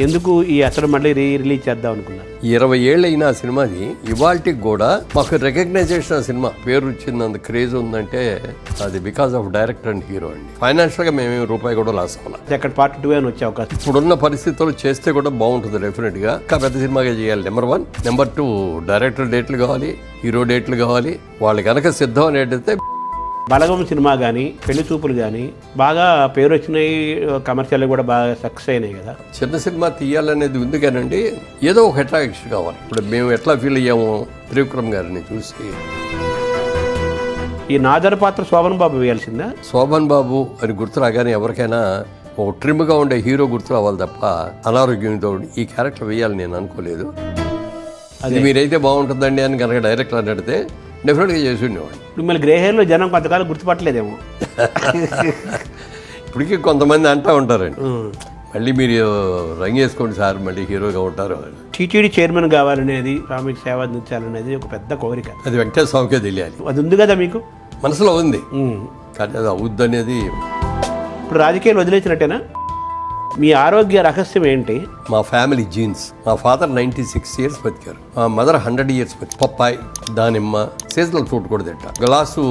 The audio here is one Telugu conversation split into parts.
ఎందుకు ఈ అతడు మళ్ళీ రిలీజ్ చేద్దాం అనుకున్నారు? 20 ఏళ్ళు అయిన ఆ సినిమాది ఇవాళకి కూడా మాకు రికగ్నైజేషన్. ఆ సినిమా పేరు వచ్చింది, అంత క్రేజ్ ఉందంటే అది because of director and hero అండి. ఫైనాన్షియల్ గా మేము రూపాయి కూడా లాస్ అవ్వాలి. అక్కడ పార్ట్ 2 అని వచ్చే అవకాశం ఇప్పుడున్న పరిస్థితుల్లో చేస్తే కూడా బాగుంటుంది డెఫినెట్ గా. ఇంకా పెద్ద సినిమాగా చేయాలి. నెంబర్ 1. నెంబర్ 2, డైరెక్టర్ డేట్లు కావాలి, హీరో డేట్లు కావాలి. వాళ్ళు కనుక సిద్ధం అనేటైతే బలగం సినిమా కానీ, పెళ్లి చూపులు కానీ బాగా పేరు వచ్చినాయి, కమర్షియల్ కూడా బాగా సక్సెస్ అయినాయి కదా. చిన్న సినిమా తీయాలనేది ఉంది కానండి, ఏదో ఒక అట్రాక్షన్ కావాలి. ఇప్పుడు మేము ఎట్లా ఫీల్ అయ్యాము త్రివిక్రమ్ గారిని చూసి. ఈ నాదర్ పాత్ర శోభన్ బాబు వేయాల్సిందా? శోభన్ బాబు అని గుర్తు రాగానే ఎవరికైనా ఒక ట్రిమ్గా ఉండే హీరో గుర్తు రావాలి తప్ప అనారోగ్యంతో ఈ క్యారెక్టర్ వేయాలని నేను అనుకోలేదు. అది మీరైతే బాగుంటుందండి అని కనుక డైరెక్టర్ అని అడిగితే డెఫినెట్గా చేసి ఉండేవాడు. మిమ్మల్ని గ్రే హెయిర్లో జనం కొంతకాలం గుర్తుపట్టలేదేమో. ఇప్పటికీ కొంతమంది అంటూ ఉంటారండి, మళ్ళీ మీరు రంగేసుకోండి సార్, మళ్ళీ హీరోగా ఉంటారు. టీటీడీ చైర్మన్ కావాలనేది, సామిక సేవ అందించాలనేది ఒక పెద్ద కోరిక. అది వెంకటేశ్వర స్వామికే తెలియాలి. అది ఉంది కదా మీకు మనసులో ఉంది, కానీ అది అవుద్ది అనేది. ఇప్పుడు రాజకీయాలు వదిలేసినట్టేనా? మీ ఆరోగ్య రహస్యం ఏంటి? మా ఫ్యామిలీ జీన్స్. మా ఫాదర్ 96 years బతికారు, మా మదర్ 100 years బతికారు. పప్పాయి, దానిమ్మ, సీజనల్ ఫ్రూట్ కూడా తింటా, గ్లాసు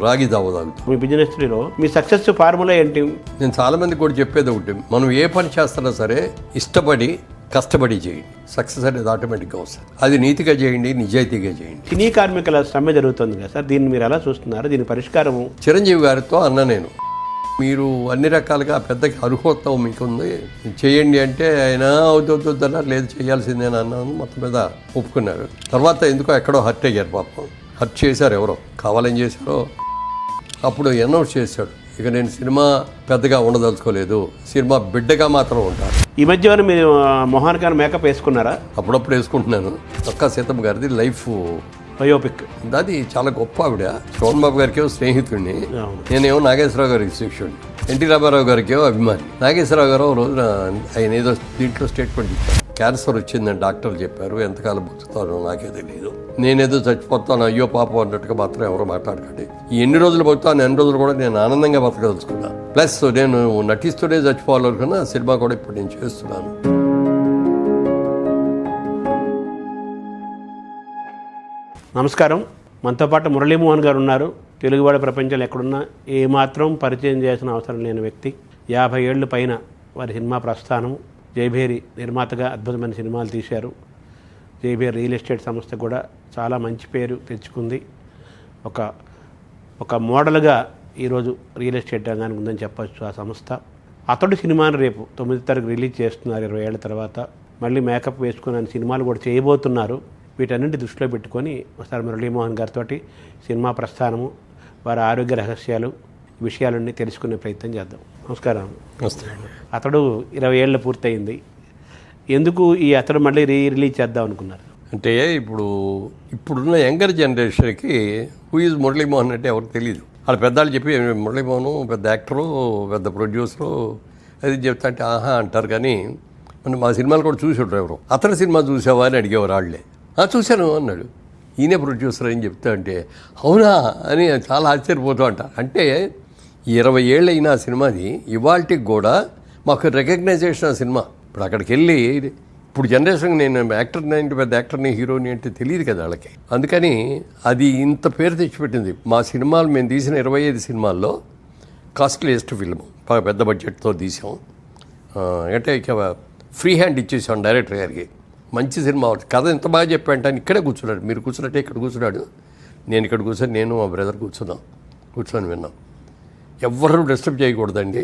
రాగి దావ తాగుతాం. మీ బిజినెస్ లో మీ సక్సెస్ ఫార్ములా ఏంటి? నేను చాలా మంది కూడా చెప్పేది ఒకటి, మనం ఏ పని చేస్తున్నా సరే ఇష్టపడి కష్టపడి చేయండి, సక్సెస్ అనేది ఆటోమేటిక్గా వస్తుంది. అది నీతిగా చేయండి, నిజాయితీగా చేయండి. సినీ కార్మికుల సమ్మె జరుగుతుంది కదా సార్, దీన్ని మీరు ఎలా చూస్తున్నారు? దీని పరిష్కారము? చిరంజీవి గారితో అన్న నేను, మీరు అన్ని రకాలుగా పెద్దకి అర్హోత్వం మీకుంది, చేయండి అంటే ఆయన అవుతున్నారు, లేదు చేయాల్సిందేనా అన్నాను. మొత్తం మీద ఒప్పుకున్నారు. తర్వాత ఎందుకో ఎక్కడో హర్ట్ అయ్యారు పాపం. హర్ట్ చేశారు, ఎవరో కావాలని చేశారో. అప్పుడు అనౌన్స్ చేశాడు, ఇక నేను సినిమా పెద్దగా ఉండదలుచుకోలేదు, సినిమా బిడ్డగా మాత్రం ఉంటాను. ఈ మధ్య మీరు మొహానికైనా మేకప్ వేసుకున్నారా? అప్పుడప్పుడు వేసుకుంటున్నాను. ఒక్క సీతమ్మ గారిది లైఫ్ బయోపిక్, అది చాలా గొప్ప ఆవిడ. శోభన్ బాబు గారికి స్నేహితుడిని, నేనేమో నాగేశ్వరరావు గారికి శిష్యుడిని, ఎన్టీ రామారావు గారికి అభిమాని. నాగేశ్వరరావు గారు రోజున ఆయన ఏదో దీంట్లో స్టేట్మెంట్ ఇచ్చారు, క్యాన్సర్ వచ్చిందని డాక్టర్లు చెప్పారు, ఎంతకాలం బతుకుతానో నాకే తెలియదు, నేనేదో చచ్చిపోతాను అయ్యో పాపం అన్నట్టుగా మాత్రం ఎవరో మాట్లాడకండి. ఈ ఎన్ని రోజులు బతుకుతాను ఎన్ని రోజులు కూడా నేను ఆనందంగా బతకదలుచుకున్నా. ప్లస్ నేను నటిస్తూనే చచ్చిపోవాలనుకున్నా. సినిమా కూడా ఇప్పుడు నేను చేస్తున్నాను. నమస్కారం. మనతో పాటు మురళీమోహన్ గారు ఉన్నారు. తెలుగువాడ ప్రపంచంలో ఎక్కడున్నా ఏమాత్రం పరిచయం చేయాల్సిన అవసరం లేని వ్యక్తి. 50 ఏళ్ళు పైన వారి సినిమా ప్రస్థానం. జైభేరి నిర్మాతగా అద్భుతమైన సినిమాలు తీశారు. జైభేరి రియల్ ఎస్టేట్ సంస్థ కూడా చాలా మంచి పేరు తెచ్చుకుంది. ఒక మోడల్గా ఈరోజు రియల్ ఎస్టేట్ రంగానికి ఉందని చెప్పచ్చు ఆ సంస్థ. అతడు సినిమాను రేపు 9వ తారీఖు రిలీజ్ చేస్తున్నారు. 20 ఏళ్ల తర్వాత మళ్ళీ మేకప్ వేసుకుని సినిమాలు కూడా చేయబోతున్నారు. వీటన్నింటి దృష్టిలో పెట్టుకొని ఒకసారి మురళీమోహన్ గారితో సినిమా ప్రస్థానము, వారి ఆరోగ్య రహస్యాలు, విషయాలన్నీ తెలుసుకునే ప్రయత్నం చేద్దాం. నమస్కారం. అతడు 20 ఏళ్ళు పూర్తయింది. ఎందుకు ఈ అతడు మళ్ళీ రిలీజ్ చేద్దాం అనుకున్నారు? అంటే ఇప్పుడున్న యంగర్ జనరేషన్కి హూ ఈజ్ మురళీమోహన్ అంటే ఎవరికి తెలియదు. వాళ్ళ పెద్దవాళ్ళు చెప్పి మురళీమోహన్ పెద్ద యాక్టరు, పెద్ద ప్రొడ్యూసరు అది చెప్తా అంటే ఆహా అంటారు. కానీ మా సినిమాలు కూడా చూసి ఉంటారు. ఎవరు అతని సినిమా చూసావా అని అడిగేవారు. వాళ్ళే చూశాను అన్నాడు. ఈయనే ప్రొడ్యూసర్ అని చెప్తా అంటే అవునా అని చాలా ఆశ్చర్యపోతూ అంట. అంటే 20 ఏళ్ళు అయిన ఆ సినిమాది ఇవాళకి కూడా మాకు రికగ్నైజేషన్. ఆ సినిమా ఇప్పుడు అక్కడికి వెళ్ళి, ఇప్పుడు జనరేషన్ నేను యాక్టర్ని అంటే పెద్ద యాక్టర్ని హీరోని అంటే తెలియదు కదా వాళ్ళకి. అందుకని అది ఇంత పేరు తెచ్చిపెట్టింది. మా సినిమాలు మేము తీసిన 25 సినిమాల్లో కాస్ట్లీయెస్ట్ ఫిల్మ్, పెద్ద బడ్జెట్తో తీసాం. అంటే ఇక ఫ్రీ హ్యాండ్ ఇచ్చేసాం డైరెక్టర్ గారికి. మంచి సినిమా, కథ ఎంత బాగా చెప్పాడంటే ఆయన ఇక్కడే కూర్చున్నాడు. మీరు కూర్చున్నట్టే ఇక్కడ కూర్చున్నాడు, నేను ఇక్కడ కూర్చొని నేను మా బ్రదర్ కూర్చొని విన్నాం. ఎవరు డిస్టర్బ్ చేయకూడదండి,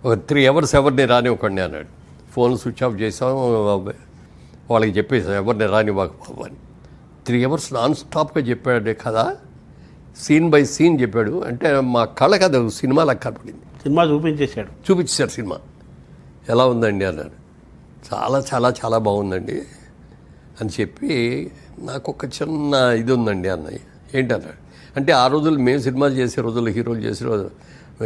ఒక 3 hours ఎవరిని రానివ్వకండి అన్నాడు. ఫోన్ స్విచ్ ఆఫ్ చేసాం, వాళ్ళకి చెప్పేసాం ఎవరిని రానివ్వకపో అని. 3 hours నాన్ స్టాప్గా చెప్పాడు కదా, సీన్ బై సీన్ చెప్పాడు. అంటే మా కళ్ళకి అది సినిమాలకు కనపడింది. సినిమా చూపించేశారు. సినిమా ఎలా ఉందండి అన్నాడు. చాలా చాలా చాలా బాగుందండి అని చెప్పి నాకు ఒక చిన్న ఇది ఉందండి అన్నయ్య. ఏంటన్నాడు అంటే, ఆ రోజులు మేము సినిమాలు చేసే రోజుల్లో హీరోలు చేసే రోజు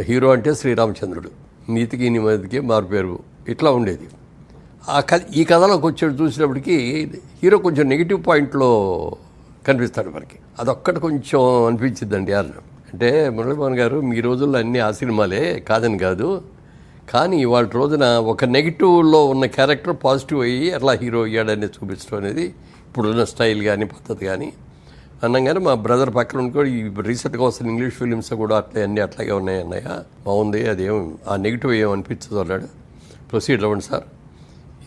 హీరో అంటే శ్రీరామచంద్రుడు, నీతికి నిమ్మదికి మారుపేరు, ఇట్లా ఉండేది. ఈ కథలోకి వచ్చేది చూసినప్పటికీ హీరో కొంచెం నెగిటివ్ పాయింట్లో కనిపిస్తాడు మనకి. అదొక్కటి కొంచెం అనిపించిందండి అన్న. అంటే మురళీమోహన్ గారు మీ రోజుల్లో అన్నీ ఆ సినిమాలే కాదని కాదు, కానీ ఇవాళ రోజున ఒక నెగిటివ్లో ఉన్న క్యారెక్టర్ పాజిటివ్ అయ్యి అట్లా హీరో అయ్యాడని చూపించడం అనేది ఇప్పుడున్న స్టైల్ కానీ పద్ధతి కానీ అన్నగానే మా బ్రదర్ పక్కన కూడా ఈ రీసెంట్గా వస్తున్న ఇంగ్లీష్ ఫిలిమ్స్ కూడా అన్నీ అట్లాగే ఉన్నాయి అన్నయ్య, బాగుంది, అదేం ఆ నెగిటివ్ ఏమనిపించదు అన్నాడు. ప్రొసీడ్ అవ్వండి సార్.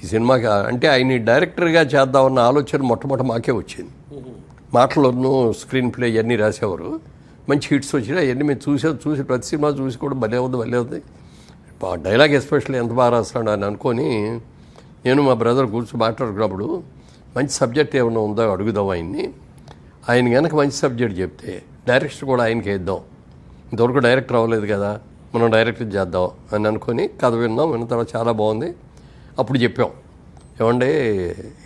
ఈ సినిమాకి అంటే ఆయన డైరెక్టర్గా చేద్దామన్న ఆలోచన మొట్టమొదటి మాకే వచ్చింది. మాటలను స్క్రీన్ ప్లే ఇవన్నీ రాసేవారు, మంచి హిట్స్ వచ్చినాయి. అవన్నీ మేము చూసి ప్రతి సినిమా చూసి కూడా భలే ఉంది. డైలాగ్ ఎస్పెషల్లీ ఎంత బాగా రాస్తాడు అని అనుకొని నేను మా బ్రదర్ కూర్చొని మాట్లాడుకున్నప్పుడు మంచి సబ్జెక్ట్ ఏమైనా ఉందో అడుగుదాం ఆయన్ని. ఆయన కనుక మంచి సబ్జెక్ట్ చెప్తే డైరెక్టర్ కూడా ఆయనకి వేద్దాం, ఇంతవరకు డైరెక్టర్ అవ్వలేదు కదా, మనం డైరెక్టర్ చేద్దాం అని అనుకొని కథ విన్న తర్వాత చాలా బాగుంది. అప్పుడు చెప్పాం, ఏమంటే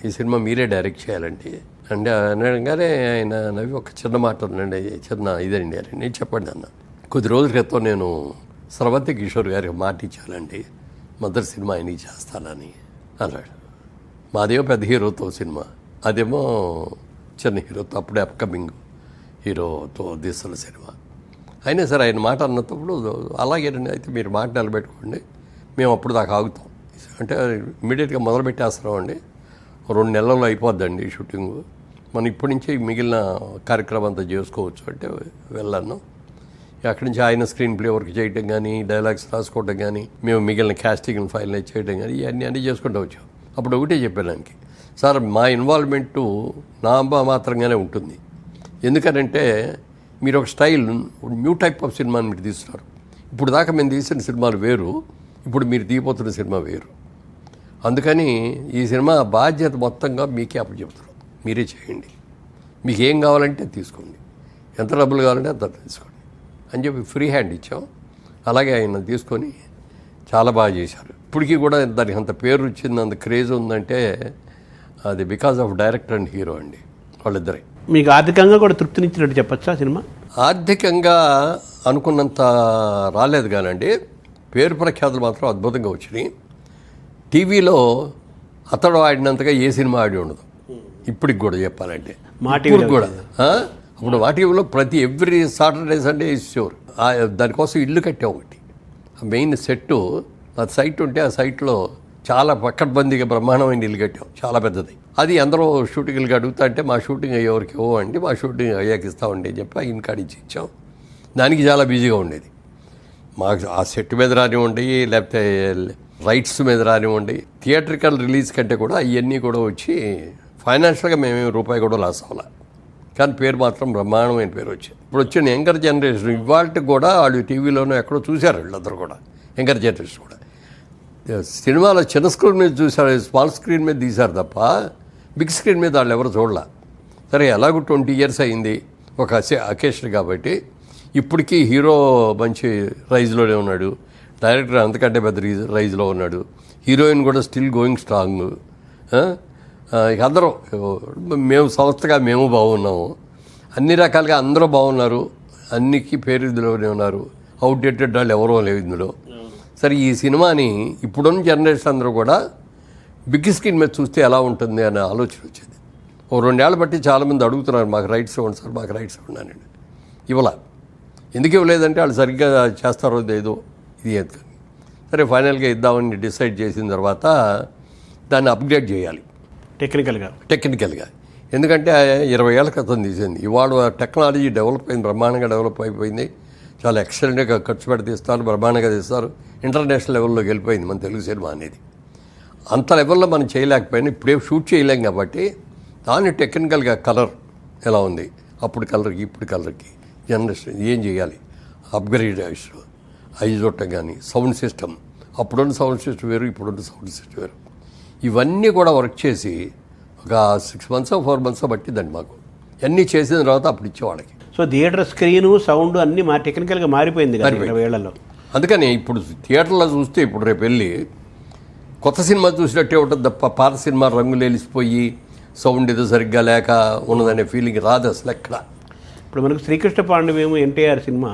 ఈ సినిమా మీరే డైరెక్ట్ చేయాలండి అంటే అనగానే ఆయన నవ్వి ఒక చిన్న మాట ఉందండి, చిన్న ఇదండి అని నేను చెప్పండి అన్న. కొద్ది రోజుల క్రితం నేను స్రవంతి కిషోర్ గారికి మాట ఇచ్చానండి, మొదటి సినిమా ఆయనకి చేస్తానని అన్నాడు. మాదేమో పెద్ద హీరోతో సినిమా, అదేమో చిన్న హీరోతో అప్పుడే అప్కమింగ్ హీరోతో తీస్తున్న సినిమా. అయినా సరే ఆయన మాట అన్నప్పుడు అలాగేనండి, అయితే మీరు మాట నిలబెట్టుకోండి, మేము అప్పుడు దాకా ఆగుతాం అంటే ఇమ్మీడియట్గా మొదలు పెట్టేస్తున్నామండి, 2 నెలల్లో అయిపోద్దండి షూటింగు, మనం ఇప్పటి నుంచే మిగిలిన కార్యక్రమం అంతా చేసుకోవచ్చు అంటే వెళ్ళాను. అక్కడి నుంచి ఆయన స్క్రీన్ ప్లే వర్క్ చేయడం కానీ, డైలాగ్స్ రాసుకోవడం కానీ, మేము మిగిలిన క్యాస్టింగ్ ఫైల్ చేయడం కానీ ఇవన్నీ చేసుకుంటూ వచ్చాం. అప్పుడు ఒకటే చెప్పాను ఆయనకి, సార్ మా ఇన్వాల్వ్మెంటు నా మాత్రంగానే ఉంటుంది, ఎందుకనంటే మీరు ఒక స్టైల్ న్యూ టైప్ ఆఫ్ సినిమాని మీరు తీస్తున్నారు. ఇప్పుడు దాకా మేము తీసిన సినిమాలు వేరు, ఇప్పుడు మీరు తీయబోతున్న సినిమా వేరు. అందుకని ఈ సినిమా బాధ్యత మొత్తంగా మీకే అప్పచెప్తారు, మీరే చేయండి, మీకు ఏం కావాలంటే తీసుకోండి, ఎంత డబ్బులు కావాలంటే అంత తీసుకోండి అని చెప్పి ఫ్రీ హ్యాండ్ ఇచ్చాం. అలాగే ఆయన తీసుకొని చాలా బాగా చేశారు. ఇప్పటికీ కూడా దానికి అంత పేరు వచ్చింది, అంత క్రేజ్ ఉందంటే అది because of director and hero అండి, వాళ్ళిద్దరే. మీకు ఆర్థికంగా కూడా తృప్తినిచ్చినట్టు చెప్పచ్చా సినిమా? ఆర్థికంగా అనుకున్నంత రాలేదు కానండి, పేరు ప్రఖ్యాతులు మాత్రం అద్భుతంగా వచ్చినాయి. టీవీలో అతడు ఆడినంతగా ఏ సినిమా ఆడి ఉండదు ఇప్పటికి కూడా చెప్పాలంటే. ఇప్పుడు కూడా అప్పుడు మా టీవీలో ప్రతి ఎవ్రీ సాటర్డే సండే ఇచ్చేవారు. దానికోసం ఇల్లు కట్టాం ఒకటి, మెయిన్ సెట్టు ఆ సైట్ ఉంటే ఆ సైట్లో చాలా పక్కడ్బందీగా బ్రహ్మాండమైన ఇల్లు కట్టాం, చాలా పెద్దది. అది అందరూ షూటింగ్లకి అడుగుతా అంటే మా షూటింగ్ అయ్యేవరకు ఇవ్వండి, మా షూటింగ్ అయ్యాక ఇస్తామండి అని చెప్పి ఇన్ కార్డు ఇచ్చాం. దానికి చాలా బిజీగా ఉండేది. మాకు ఆ సెట్ మీద రానివ్వండి, లేకపోతే రైట్స్ మీద రానివ్వండి, థియేట్రికల్ రిలీజ్ కంటే కూడా అవన్నీ కూడా వచ్చి ఫైనాన్షియల్గా మేమేమి రూపాయి కూడా లాస్ అవ్వాలి, కానీ పేరు మాత్రం బ్రహ్మాండమైన పేరు వచ్చింది. ఇప్పుడు వచ్చిన యంగర్ జనరేషన్ ఇవాళకి కూడా వాళ్ళు టీవీలోనూ ఎక్కడో చూశారు, వీళ్ళందరూ కూడా యంగర్ జనరేషన్ కూడా సినిమాలో చిన్న స్క్రీన్ మీద చూశారు, స్మాల్ స్క్రీన్ మీద తీశారు తప్ప బిగ్ స్క్రీన్ మీద వాళ్ళు ఎవరు చూడాల. సరే ఎలాగో 20 years అయింది ఒక అకేషన్ కాబట్టి, ఇప్పటికీ హీరో మంచి రైజ్లోనే ఉన్నాడు, డైరెక్టర్ అంతకంటే పెద్ద రైజ్లో ఉన్నాడు, హీరోయిన్ కూడా స్టిల్ గోయింగ్ స్ట్రాంగ్. ఇక అందరూ మేము సంస్థగా మేము బాగున్నాము, అన్ని రకాలుగా అందరూ బాగున్నారు, అన్నికి పేరులోనే ఉన్నారు, అవుట్డేటెడ్ వాళ్ళు ఎవరో లేవు ఇందులో. సరే ఈ సినిమాని ఇప్పుడున్న జనరేషన్ అందరూ కూడా బిగ్ స్క్రీన్ మీద చూస్తే ఎలా ఉంటుంది అనే ఆలోచన వచ్చింది. 2 ఏళ్ళ బట్టి చాలామంది అడుగుతున్నారు, మాకు రైట్స్ ఇవ్వండి సార్, మాకు రైట్స్ ఇవ్వన్నానండి. ఇవ్వాల ఎందుకు ఇవ్వలేదంటే వాళ్ళు సరిగ్గా చేస్తారో లేదో ఇది ఎందుకు. సరే ఫైనల్గా ఇద్దామని డిసైడ్ చేసిన తర్వాత దాన్ని అప్గ్రేడ్ చేయాలి టెక్నికల్గా. ఎందుకంటే 20 ఏళ్ళ క్రితం తీసింది, ఇవాళ టెక్నాలజీ డెవలప్ అయింది, బ్రహ్మాండంగా డెవలప్ అయిపోయింది, చాలా ఎక్సలెంట్గా ఖర్చు పెట్టి తీస్తారు, బ్రహ్మాండంగా తీస్తారు, ఇంటర్నేషనల్ లెవెల్లోకి వెళ్ళిపోయింది మన తెలుగు సినిమా అనేది. అంత లెవెల్లో మనం చేయలేకపోయినా ఇప్పుడే షూట్ చేయలేం కాబట్టి దాన్ని టెక్నికల్గా కలర్ ఎలా ఉంది, అప్పుడు కలర్కి ఇప్పుడు కలర్కి జనరేషన్ ఏం చేయాలి, అప్గ్రేడ్ ఐజోటం కానీ సౌండ్ సిస్టమ్, అప్పుడున్న సౌండ్ సిస్టమ్ వేరు, ఇప్పుడున్న సౌండ్ సిస్టమ్ వేరు, ఇవన్నీ కూడా వర్క్ చేసి ఒక 6 months 4 months పట్టిందండి మాకు. అన్నీ చేసిన తర్వాత అప్పుడు ఇచ్చేవాళ్ళకి. సో థియేటర్ స్క్రీను సౌండ్ అన్నీ టెక్నికల్గా మారిపోయింది 20 ఏళ్లలో. అందుకని ఇప్పుడు థియేటర్లో చూస్తే ఇప్పుడు రేపు వెళ్ళి కొత్త సినిమా చూసినట్టే ఉంటుంది తప్ప పాత సినిమా రంగులు వెలిసిపోయి సౌండ్ ఏదో సరిగ్గా లేక ఉన్నదనే ఫీలింగ్ రాదు అసలు ఎక్కడ. ఇప్పుడు మనకు శ్రీకృష్ణ పాండవ్యం ఎన్టీఆర్ సినిమా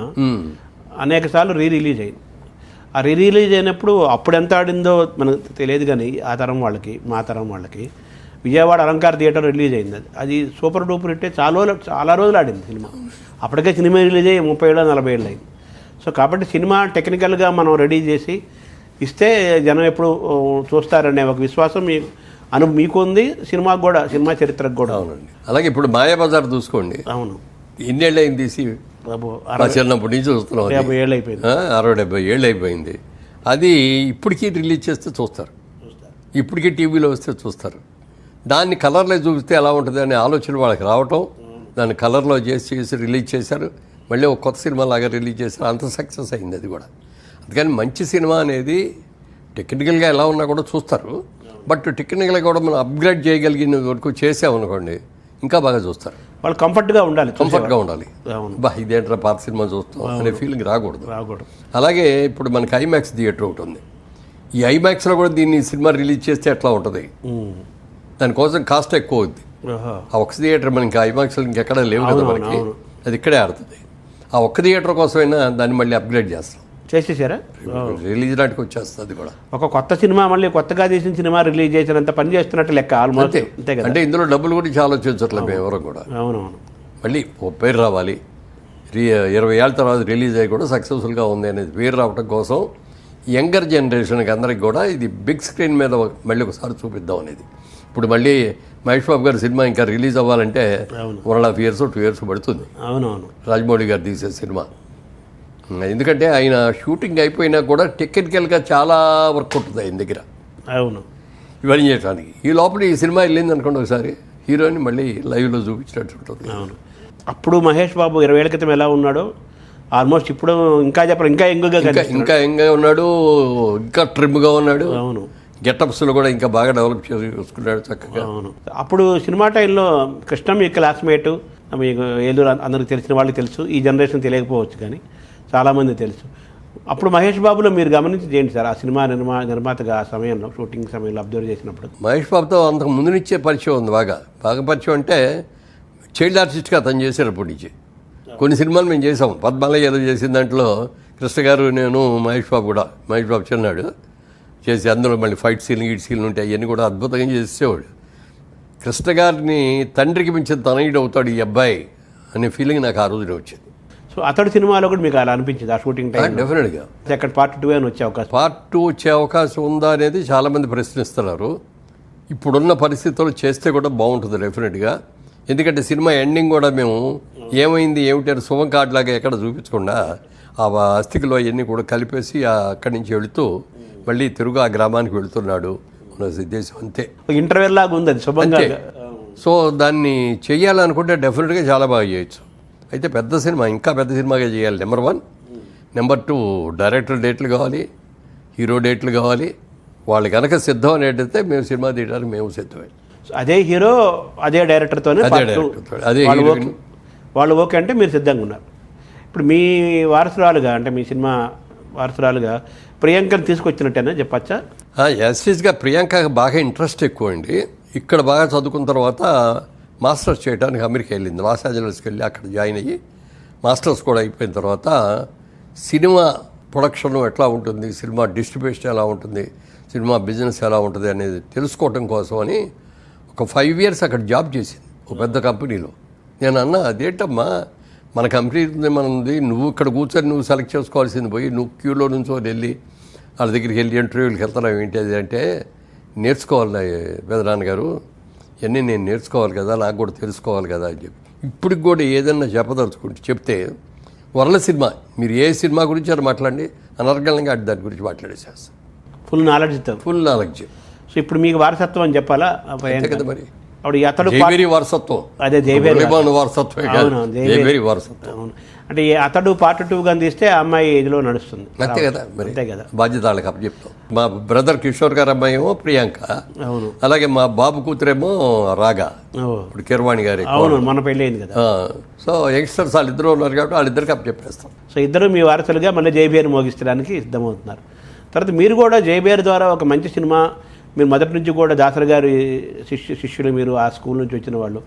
అనేక సార్లు రిలీజ్ అయింది. ఆ రిలీజ్ అయినప్పుడు అప్పుడు ఎంత ఆడిందో మనకు తెలియదు, కానీ ఆ తరం వాళ్ళకి మా తరం వాళ్ళకి విజయవాడ అలంకార థియేటర్ రిలీజ్ అయింది. అది సూపర్ డూపర్ హిట్, చాలా రోజులు ఆడింది సినిమా. అప్పటికే సినిమా రిలీజ్ అయ్యి 30 ఏళ్ళు 40 ఏళ్ళు అయింది. సో కాబట్టి సినిమా టెక్నికల్గా మనం రెడీ చేసి ఇస్తే జనం ఎప్పుడు చూస్తారనే ఒక విశ్వాసం మీకు ఉంది, సినిమాకు కూడా, సినిమా చరిత్రకు కూడా. అవునండి. అలాగే ఇప్పుడు మాయాబజార్ చూసుకోండి, అవును, ఎన్నేళ్ళు అయింది తీసి, మా చిన్నప్పటి నుంచి చూస్తున్నాం. 50 ఏళ్ళు అయిపోయింది, 60-70 ఏళ్ళు అయిపోయింది. అది ఇప్పటికీ రిలీజ్ చేస్తే చూస్తారు, ఇప్పటికీ టీవీలో వస్తే చూస్తారు. దాన్ని కలర్లో చూపిస్తే ఎలా ఉంటుంది అనే ఆలోచన వాళ్ళకి రావటం, దాన్ని కలర్లో చేసి రిలీజ్ చేశారు. మళ్ళీ ఒక కొత్త సినిమా లాగా రిలీజ్ చేశారు. అంత సక్సెస్ అయింది అది కూడా. అందుకని మంచి సినిమా అనేది టెక్నికల్గా ఎలా ఉన్నా కూడా చూస్తారు. బట్ టెక్నికల్గా కూడా మనం అప్గ్రేడ్ చేయగలిగిన వరకు చేసామనుకోండి ఇంకా బాగా చూస్తారు. వాళ్ళు కంఫర్ట్గా ఉండాలి, కంఫర్ట్గా ఉండాలి. బా ఇదేంట్రా పాత సినిమా చూస్తాం అనే ఫీలింగ్ రాకూడదు. అలాగే ఇప్పుడు మనకి ఐమాక్స్ థియేటర్ ఒకటి ఉంది. ఈ ఐమాక్స్లో కూడా దీన్ని సినిమా రిలీజ్ చేస్తే ఎట్లా ఉంటుంది, దానికోసం కాస్ట్ ఎక్కువ అవుద్ది. ఆ ఒక్క థియేటర్ మనకి ఐమాక్స్లో ఇంకెక్కడ లేవు కదా మనకి, అది ఇక్కడే ఆడుతుంది. ఆ ఒక్క థియేటర్ కోసమైనా దాన్ని మళ్ళీ అప్గ్రేడ్ చేస్తాం, చేసేసారా, రిలీజ్ నాటికి వచ్చేస్తుంది కూడా. ఒక కొత్త సినిమా మళ్ళీ కొత్తగా తీసిన సినిమా రిలీజ్ చేసినంత పని చేస్తున్నట్టు లెక్క ఆల్మోస్ట్. అంతే కదా. అంటే ఇందులో డబ్బులు గురించి ఆలోచించట్లేదు మేము ఎవరు కూడా. అవునవును. మళ్ళీ ఓ పేరు రావాలి, 20 ఏళ్ళ తర్వాత రిలీజ్ అయ్యి కూడా సక్సెస్ఫుల్గా ఉంది అనేది పేరు రావడం కోసం యంగర్ జనరేషన్కి అందరికి కూడా ఇది బిగ్ స్క్రీన్ మీద మళ్ళీ ఒకసారి చూపిద్దాం అనేది. ఇప్పుడు మళ్ళీ మహేష్ బాబు గారి సినిమా ఇంకా రిలీజ్ అవ్వాలంటే 1.5 years 2 years పడుతుంది. అవునవును. రాజమౌళి గారు తీసే సినిమా. ఎందుకంటే ఆయన షూటింగ్ అయిపోయినా కూడా టెక్నికల్గా చాలా వర్క్ ఉంటుంది ఆయన దగ్గర. అవును. ఇవన్నీ చేయడానికి ఈ లోపల ఈ సినిమా వెళ్ళింది అనుకోండి, ఒకసారి హీరోని మళ్ళీ లైవ్లో చూపించినట్టు ఉంటుంది. అవును. అప్పుడు మహేష్ బాబు 20 ఏళ్ల క్రితం ఎలా ఉన్నాడో ఆల్మోస్ట్ ఇప్పుడు ఇంకా చెప్పరు, ఇంకా యంగ్గా ఉన్నాడు, ఇంకా ట్రిమ్గా ఉన్నాడు. అవును. గెటప్స్లో కూడా ఇంకా బాగా డెవలప్ చేసుకున్నాడు చక్కగా. అవును. అప్పుడు సినిమా టైంలో కృష్ణ మీ క్లాస్మేట్, మీకు ఏలూరు అందరికి తెలిసిన వాళ్ళకి తెలుసు, ఈ జనరేషన్ తెలియకపోవచ్చు కానీ చాలామంది తెలుసు. అప్పుడు మహేష్ బాబులో మీరు గమనించి చేయండి సార్, ఆ సినిమా నిర్మాతగా ఆ సమయంలో షూటింగ్ సమయంలో అబ్జర్వ్ చేసినప్పుడు. మహేష్ బాబుతో అంతకు ముందు నుంచే పరిచయం ఉంది, బాగా పరిచయం. అంటే చైల్డ్ ఆర్టిస్ట్గా అతను చేసేటప్పటి నుంచి కొన్ని సినిమాలు మేము చేసాం. పద్మాలయ ఏదో చేసిన దాంట్లో కృష్ణ గారు, నేను, మహేష్ బాబు చిన్నాడు చేసి అందులో మళ్ళీ ఫైట్ సీన్లు ఉంటాయి, అవన్నీ కూడా అద్భుతంగా చేసేవాడు. కృష్ణ గారిని తండ్రికి మించిన తనయుడు అవుతాడు ఈ అబ్బాయి అనే ఫీలింగ్ నాకు ఆ రోజునే వచ్చింది. సో అతడు సినిమాలో కూడా మీకు అలా అనిపించింది ఆ షూటింగ్ టైం? డెఫినెట్గా. అక్కడ పార్ట్ 2 అని వచ్చే అవకాశం, పార్ట్ 2 వచ్చే అవకాశం ఉందా అనేది చాలామంది ప్రశ్నిస్తున్నారు. ఇప్పుడున్న పరిస్థితుల్లో చేస్తే కూడా బాగుంటుంది డెఫినెట్గా. ఎందుకంటే సినిమా ఎండింగ్ కూడా మేము ఏమైంది ఏమిటి అని శుభం కార్డులాగా ఎక్కడ చూపించకుండా ఆ అస్థికలో అవన్నీ కూడా కలిపేసి అక్కడి నుంచి వెళుతూ మళ్ళీ తిరుగు ఆ గ్రామానికి వెళుతున్నాడు మన ఉద్దేశం. అంతే, ఇంటర్వెల్ లాగా ఉంది అది శుభంగా. సో దాన్ని చెయ్యాలనుకుంటే డెఫినెట్గా చాలా బాగా చేయొచ్చు. అయితే పెద్ద సినిమా, ఇంకా పెద్ద సినిమాగా చేయాలి. నెంబర్ 1. నెంబర్ 2 డైరెక్టర్ డేట్లు కావాలి, హీరో డేట్లు కావాలి. వాళ్ళు కనుక సిద్ధం అనేటైతే మేము సినిమా తీయడానికి మేము సిద్ధమే. అదే హీరో అదే డైరెక్టర్తోనే అదే వాళ్ళు ఓకే అంటే మీరు సిద్ధంగా ఉన్నారు. ఇప్పుడు మీ వారసురాలుగా, అంటే మీ సినిమా వారసురాలుగా ప్రియాంకను తీసుకొచ్చినట్టేనా చెప్పచ్చా? యాస్టీస్గా ప్రియాంకకి బాగా ఇంట్రెస్ట్ ఎక్కువ అండి. ఇక్కడ బాగా చదువుకున్న తర్వాత మాస్టర్స్ చేయడానికి అమెరికా వెళ్ళింది. లాస్ ఏంజలస్కి వెళ్ళి అక్కడ జాయిన్ అయ్యి మాస్టర్స్ కూడా అయిపోయిన తర్వాత సినిమా ప్రొడక్షన్ ఎట్లా ఉంటుంది, సినిమా డిస్ట్రిబ్యూషన్ ఎలా ఉంటుంది, సినిమా బిజినెస్ ఎలా ఉంటుంది అనేది తెలుసుకోవటం కోసం అని ఒక 5 years అక్కడ జాబ్ చేసింది ఒక పెద్ద కంపెనీలో. నేను అన్నా, అదేంటమ్మా మన కంపెనీ మనది, నువ్వు ఇక్కడ కూర్చొని నువ్వు సెలెక్ట్ చేసుకోవాల్సింది పోయి నువ్వు క్యూలో నుంచో వెళ్ళి వాళ్ళ దగ్గరికి వెళ్ళి ఇంటర్వ్యూలకు వెళ్తున్నావు ఏంటి అది అంటే, నేర్చుకోవాలి పెదనాన్నగారు, ఇవన్నీ నేను నేర్చుకోవాలి కదా, నాకు కూడా తెలుసుకోవాలి కదా అని చెప్పి. ఇప్పటికి కూడా ఏదన్నా చెప్పదలుచుకుంటే చెప్తే వరల సినిమా, మీరు ఏ సినిమా గురించి అని మాట్లాడండి, అనర్గళంగా దాని గురించి మాట్లాడేసేస్తాను. Full knowledge. సో ఇప్పుడు మీకు వారసత్వం అని చెప్పాలా కదా మరి. అప్పుడు అతడు వారసత్వం, అదే వారసత్వం. అంటే అతడు పార్ట్ 2 గా తీస్తే ఆ అమ్మాయి ఇదిలో నడుస్తుంది. అంతే కదా మరి, అంతే కదా. బాధ్యత వాళ్ళకి అప్పచెప్తాం. మా బ్రదర్ కిషోర్ గారు అమ్మాయి ఏమో ప్రియాంక, అవును. అలాగే మా బాబు కూతురేమో రాగా, ఇప్పుడు కిరవాణి గారి, అవును, మన పెళ్ళి అయింది కదా. సో యంగ్స్టర్స్ వాళ్ళిద్దరూ ఉన్నారు కాబట్టి వాళ్ళిద్దరికి అప్పచెప్పేస్తాం. సో ఇద్దరు మీ వారసులుగా మళ్ళీ జైబీఆర్ మోగిస్తడానికి సిద్ధమవుతున్నారు. తర్వాత మీరు కూడా జైబీఆర్ ద్వారా ఒక మంచి సినిమా, మీరు మొదటి నుంచి కూడా దాసరి గారి శిష్యులు, మీరు ఆ స్కూల్ నుంచి వచ్చిన వాళ్ళు.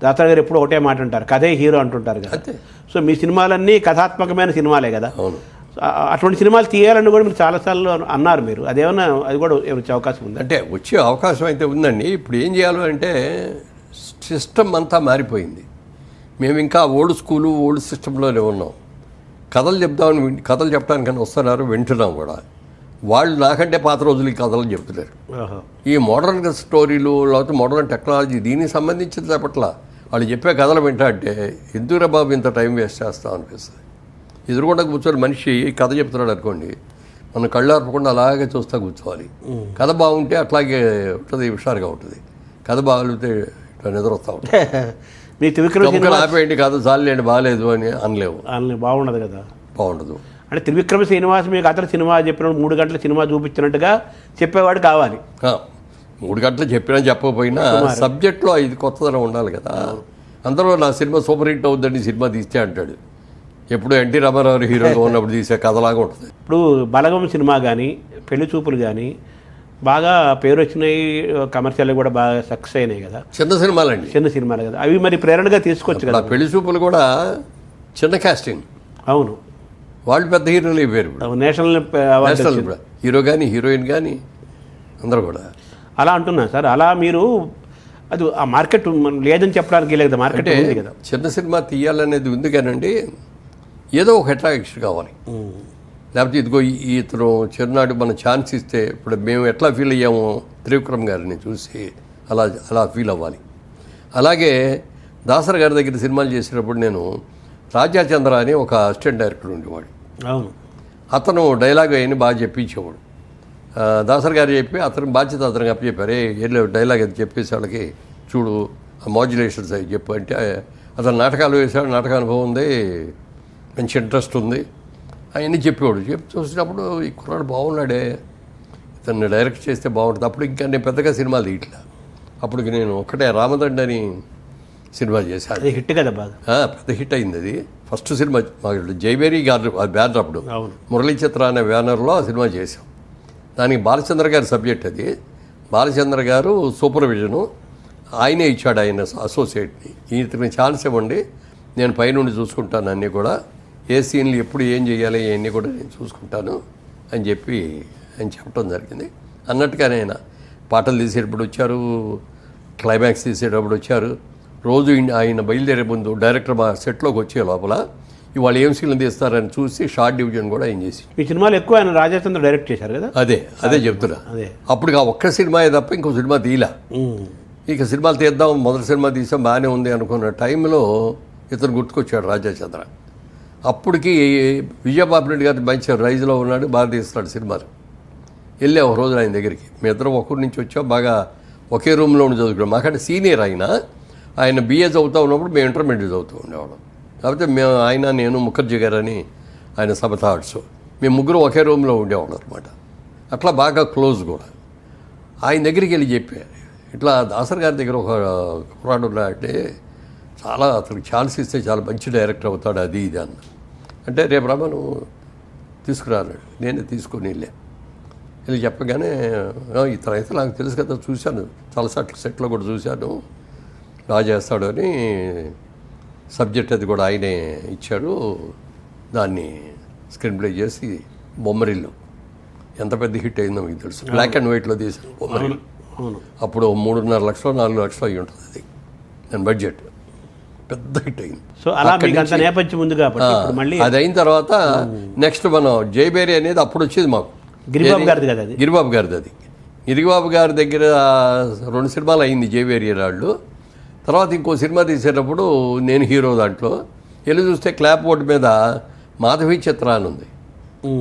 దాసరి గారు ఎప్పుడు ఒకటే మాట అంటారు, కథే హీరో అంటుంటారు కదా. సో మీ సినిమాలన్నీ కథాత్మకమైన సినిమాలే కదా. అటువంటి సినిమాలు తీయాలని కూడా మీరు చాలాసార్లు అన్నారు. మీరు అదేమన్నా, అది కూడా వచ్చే అవకాశం ఉంది? అంటే వచ్చే అవకాశం అయితే ఉందండి. ఇప్పుడు ఏం చేయాలి అంటే సిస్టమ్ అంతా మారిపోయింది. మేము ఇంకా ఓల్డ్ సిస్టంలోనే ఉన్నాం. కథలు చెప్పడానికని వస్తున్నారు, వింటున్నాం కూడా. వాళ్ళు నాకంటే పాత రోజులు ఈ కథలు చెప్తున్నారు. ఓహో. ఈ మోడర్న్ స్టోరీలు లేకపోతే మోడర్న్ టెక్నాలజీ దీనికి సంబంధించిన పట్ల వాళ్ళు చెప్పే కథలు వింటా ఎందుకురా బాబు ఇంత టైం వేస్ట్ చేస్తాం అనిపిస్తుంది. ఎదురుకుండా కూర్చొని మనిషి కథ చెప్తున్నాడు అనుకోండి, మనం కళ్ళు ఆర్పకుండా అలాగే చూస్తూ కూర్చోవాలి. కథ బాగుంటే అట్లాగే ఉంటుంది, హుషారుగా ఉంటుంది. కథ బాగుంటే ఇట్లా నిద్ర వస్తూ ఉంటుంది. మీ త్రివిక్రమ ఆపేయండి కథ చాలండి బాగాలేదు అని అనలేవు, బాగుండదు కదా, బాగుండదు. అంటే త్రివిక్రమ శ్రీనివాస్ మీకు అతను సినిమా చెప్పినప్పుడు 3 గంటల సినిమా చూపించినట్టుగా చెప్పేవాడు కావాలి. 3 గంటలు చెప్పినా చెప్పకపోయినా సబ్జెక్ట్లో ఇది కొత్తదనం ఉండాలి కదా. అందరూ నా సినిమా సూపర్ హిట్ అవుద్దని సినిమా తీస్తే అంటాడు. ఎప్పుడు ఎన్టీ రామారావు హీరోగా ఉన్నప్పుడు తీసే కథలాగా ఉంటుంది. ఇప్పుడు బలగం సినిమా కానీ పెళ్లి చూపులు కానీ బాగా పేరు వచ్చినాయి, కమర్షియల్ కూడా బాగా సక్సెస్ అయినాయి కదా. చిన్న సినిమాలండి, చిన్న సినిమాలు కదా, అవి మరి ప్రేరణగా తీసుకోవచ్చు కదా. పెళ్లి చూపులు కూడా చిన్న కాస్టింగ్. అవును, వాళ్ళు పెద్ద హీరోలు అయిపోయారు. నేషనల్ అవార్డు హీరో కానీ హీరోయిన్ కానీ అందరూ కూడా అలా అంటున్నా సార్. అలా మీరు అది ఆ మార్కెట్ లేదని చెప్పడానికి లేదు, మార్కెట్ ఉంది కదా. చిన్న సినిమా తీయాలనేది ఉంది కానండి, ఏదో ఒక అట్రాక్షన్ కావాలి. లేకపోతే ఇదిగో ఇతను చిరునాడు మన ఛాన్స్ ఇస్తే ఇప్పుడు మేము ఎట్లా ఫీల్ అయ్యామో త్రివిక్రమ్ గారిని చూసి అలా ఫీల్ అవ్వాలి. అలాగే దాసర్ గారి దగ్గర సినిమాలు చేసినప్పుడు నేను రాజాచంద్ర అని ఒక అసిస్టెంట్ డైరెక్టర్ ఉండేవాడు. అవును, అతను డైలాగ్ అయినా బాగా చెప్పించేవాడు. దాసర్ గారు చెప్పి అతను బాధ్యత అతనికి అప్పచెప్పారు. ఏం డైలాగ్ అది చెప్పేసి వాళ్ళకి చూడు ఆ మాడ్యులేషన్స్ అవి చెప్పు అంటే అతను నాటకాలు వేసాడు, నాటక అనుభవం ఉంది, మంచి ఇంట్రెస్ట్ ఉంది అవన్నీ చెప్పేవాడు. చూసినప్పుడు ఈ కుర్రాడు బాగున్నాడే, ఇతన్ని డైరెక్ట్ చేస్తే బాగుంటుంది. అప్పుడు ఇంకా నేను పెద్దగా సినిమాలు తీయట్లా. అప్పటికి నేను ఒక్కటే రామదండ అని సినిమా చేశాను. హిట్ కదా, బాగా పెద్ద హిట్ అయింది. అది ఫస్ట్ సినిమా మాకు జైవేరి గారు బ్యానర్, అప్పుడు మురళీ చిత్ర అనే బ్యానర్లో ఆ సినిమా చేసాం. దానికి బాలచంద్ర గారి సబ్జెక్ట్. అది బాలచంద్ర గారు సూపర్విజను, ఆయనే ఇచ్చాడు ఆయన అసోసియేట్ని. ఇతనికి ఛాన్స్ ఇవ్వండి, నేను పైనుండి చూసుకుంటాను అన్నీ కూడా, ఏ సీన్లు ఎప్పుడు ఏం చేయాలి ఇవన్నీ కూడా నేను చూసుకుంటాను అని చెప్పి ఆయన చెప్పడం జరిగింది. అన్నట్టుగానే ఆయన పాటలు తీసేటప్పుడు వచ్చారు, క్లైమాక్స్ తీసేటప్పుడు వచ్చారు. రోజు ఆయన బయలుదేరే ముందు డైరెక్టర్ మా సెట్లోకి వచ్చే లోపల ఇవాళ ఏం సీన్లు తీస్తారని చూసి షార్ట్ డివిజన్ కూడా ఏం చేసి. ఈ సినిమాలు ఎక్కువ ఆయన రాజాచంద్ర డైరెక్ట్ చేశారు కదా. అదే చెప్తున్నా. అప్పుడు ఆ ఒక్క సినిమాయే తప్ప ఇంకో సినిమా తీయలా. ఇక సినిమాలు తీద్దాం, మొదటి సినిమా తీసాం బాగానే ఉంది అనుకున్న టైంలో ఇతను గుర్తుకొచ్చాడు రాజాచంద్ర. అప్పటికి విజయబాబు రెడ్డి గారి మంచి రైజ్లో ఉన్నాడు, బాగా తీస్తున్నాడు సినిమాలు. వెళ్ళే ఒక రోజు ఆయన దగ్గరికి, మీ ఇద్దరం ఒకరి నుంచి వచ్చాం, బాగా ఒకే రూమ్లో ఉండి చదువుకున్నాం. మాకంటే సీనియర్ ఆయన బిఏ చదువుతూ ఉన్నప్పుడు మేము ఇంటర్మీడియట్ చదువుతూ ఉండేవాళ్ళం. కాకపోతే మేము నేను ముఖర్జీ గారు అని ఆయన సమతా ఆర్ట్స్, మేము ముగ్గురు ఒకే రూమ్లో ఉండేవాళ్ళం అనమాట. అట్లా బాగా క్లోజ్ కూడా. ఆయన దగ్గరికి వెళ్ళి చెప్పారు, ఇట్లా దాసర్ గారి దగ్గర ఒక కుర్రాడు ఉన్నాడంటే చాలా అతనికి ఛాన్స్ ఇస్తే చాలా మంచి డైరెక్టర్ అవుతాడు, అది ఇది అన్న. అంటే రేపు రామా నువ్వు తీసుకురాన్నాడు. నేనే తీసుకొని వెళ్ళి చెప్పగానే ఇతను అయితే నాకు తెలుసు కదా, చూశాను చాలా సెట్లో కూడా చూశాను, బాగా చేస్తాడు అని సబ్జెక్ట్ అది కూడా ఆయనే ఇచ్చాడు. దాన్ని స్క్రీన్ ప్లే చేసి బొమ్మరిల్లు ఎంత పెద్ద హిట్ అయిందో మీకు తెలుసు. బ్లాక్ అండ్ వైట్లో తీసాను బొమ్మరిల్లు. అప్పుడు 3.5 లక్షలు 4 లక్షలు అయ్యి ఉంటుంది అది దాని బడ్జెట్. పెద్ద హిట్ అయింది. సో అలా నేపథ్యం ఉంది కాబట్టి మళ్ళీ అది అయిన తర్వాత నెక్స్ట్ మనం జైబేరి అనేది అప్పుడు వచ్చేది మాకు. గిరిబాబు గారిది కదా అది. గిరిబాబు గారిది అది. గిరిబాబు గారి దగ్గర 2 సినిమాలు అయింది జైబేరి రాళ్ళు. తర్వాత ఇంకో సినిమా తీసేటప్పుడు నేను హీరో. దాంట్లో వెళ్ళి చూస్తే క్లాప్ బోర్డు మీద మాధవి చిత్ర అని ఉంది.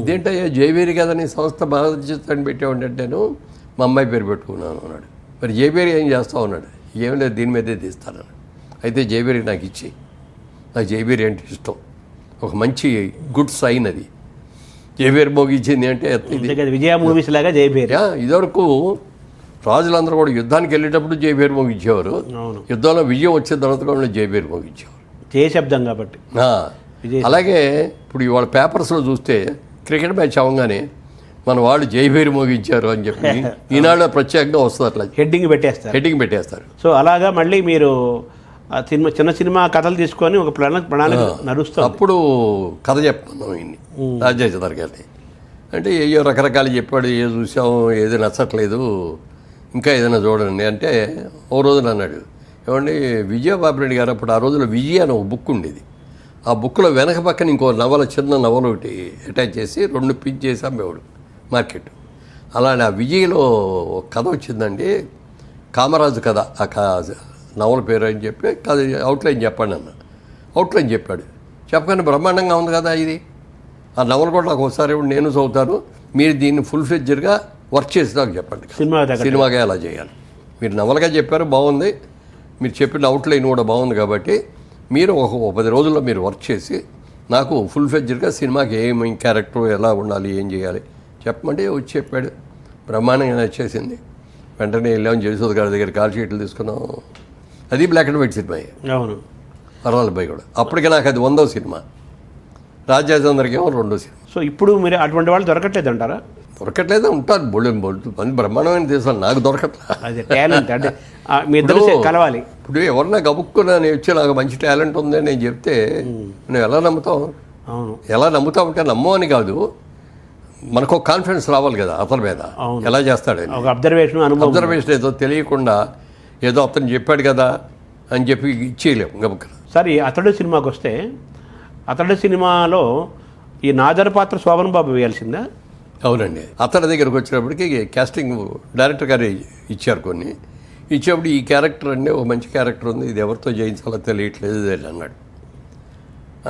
ఇదేంటయ్యా జైబేరి కదా నీ సంస్థ మాధవి చిత్ర అని పెట్టామంటే నేను మా అమ్మాయి పేరు పెట్టుకున్నాను అన్నాడు. మరి జైబేరి ఏం చేస్తావు అన్నాడు. ఏం లేదు దీని మీదే తీస్తాను. అయితే జైబేరి నాకు ఇచ్చి, నాకు జైబేరి అంటే ఇష్టం, ఒక మంచి గుడ్ సైన్ అది. జైబేరి మోగించింది అంటే విజయ మూవీస్ లాగా జైబేరి. ఇదివరకు రాజులందరూ కూడా యుద్ధానికి వెళ్ళేటప్పుడు జైబేరి మోగించేవారు, యుద్ధంలో విజయం వచ్చిన తర్వాత కూడా జైబేరి మోగించేవారు, జయశబ్దం కాబట్టి. అలాగే ఇప్పుడు ఇవాళ పేపర్స్లో చూస్తే క్రికెట్ మ్యాచ్ అవ్వగానే మన వాళ్ళు జైబేరి మోగించారు అని చెప్పి ఈనాడు ప్రత్యేకంగా వస్తుంది, అట్లా హెడ్డింగ్ పెట్టేస్తారు. సో అలాగా మళ్ళీ మీరు సినిమా చిన్న సినిమా కథలు తీసుకొని ఒక ప్రణాళిక నడుస్తుంది. అప్పుడు కథ చెప్తున్నాం ఇన్ని రాజేంద్ర గారిని. అంటే ఏయో రకరకాలు చెప్పాడు, ఏ చూసాము, ఏది నచ్చట్లేదు, ఇంకా ఏదైనా చూడండి అంటే ఓ రోజున అన్నాడు, ఏమండి విజయబాబు రెడ్డి గారు అప్పుడు ఆ రోజుల్లో విజయ అని ఒక బుక్ ఉండేది. ఆ బుక్లో వెనక పక్కన ఇంకో నవల, చిన్న నవల ఒకటి అటాచ్ చేసి 2 పిన్ చేసి అమ్మేవాడు. మార్కెట్. అలానే ఆ విజయ్లో ఒక కథ వచ్చిందండి, కామరాజు కథ. ఆ నవల పేరు అని చెప్పి కథ అవుట్లైన్ చెప్పండి అన్న. అవుట్లైన్ చెప్పాడు. చెప్పగానే బ్రహ్మాండంగా ఉంది కదా ఇది. ఆ నవల కూడా నాకు ఒకసారి నేను చదువుతాను, మీరు దీన్ని ఫుల్ ఫ్లెడ్జర్గా వర్క్ చేసి నాకు చెప్పండి, సినిమాగా ఎలా చేయాలి. మీరు నవలగా చెప్పారు, బాగుంది. మీరు చెప్పిన అవుట్లైన్ కూడా బాగుంది. కాబట్టి మీరు ఒక 10 రోజుల్లో మీరు వర్క్ చేసి నాకు ఫుల్ ఫ్లెడ్జర్గా సినిమాకి ఏమి క్యారెక్టర్ ఎలా ఉండాలి, ఏం చేయాలి చెప్పమంటే వచ్చి చెప్పాడు. బ్రహ్మాండంగా నచ్చేసింది. వెంటనే వెళ్ళాం జయసూద్ గారి దగ్గర కాల్ షీట్లు తీసుకున్నాం. అది బ్లాక్ అండ్ వైట్ సినిమా. అవును, పర్వాలబ్బాయి కూడా. అప్పటికే నాకు అది 100వ సినిమా. రాజ్యాచంద్రకేమో 2వ సినిమా. సో ఇప్పుడు మీరు అటువంటి వాళ్ళు దొరకట్లేదు అంటారా? దొరకట్లేదు, ఉంటారు బొళ్ళు మంది బ్రహ్మాండమైన తీసాను, నాకు దొరకట్లేదు. అదే టాలెంట్ అంటే మీ ఇద్దరు కలవాలి. ఇప్పుడు ఎవరన్నా గబుక్కున్నా నేను వచ్చి నాకు మంచి టాలెంట్ ఉందని నేను చెప్తే నువ్వు ఎలా నమ్ముతావు? అవును, ఎలా నమ్ముతావు అంటే నమ్మని కాదు, మనకు ఒక కాన్ఫిడెన్స్ రావాలి కదా అతని మీద. ఎలా చేస్తాడని ఒక అబ్జర్వేషన్ ఏదో తెలియకుండా ఏదో అతను చెప్పాడు కదా అని చెప్పి ఇచ్చేయలేము గబుక్కన. సరే, అతడు సినిమాకి వస్తే అతడు సినిమాలో ఈ నాదర్ పాత్ర శోభన్ బాబు వేయాల్సిందా? అవునండి. అతడి దగ్గరకు వచ్చినప్పటికీ కాస్టింగ్ డైరెక్టర్ గారు ఇచ్చారు కొన్ని. ఇచ్చేప్పుడు ఈ క్యారెక్టర్ అంటే ఒక మంచి క్యారెక్టర్ ఉంది, ఇది ఎవరితో చేయించాలో తెలియట్లేదు అన్నాడు.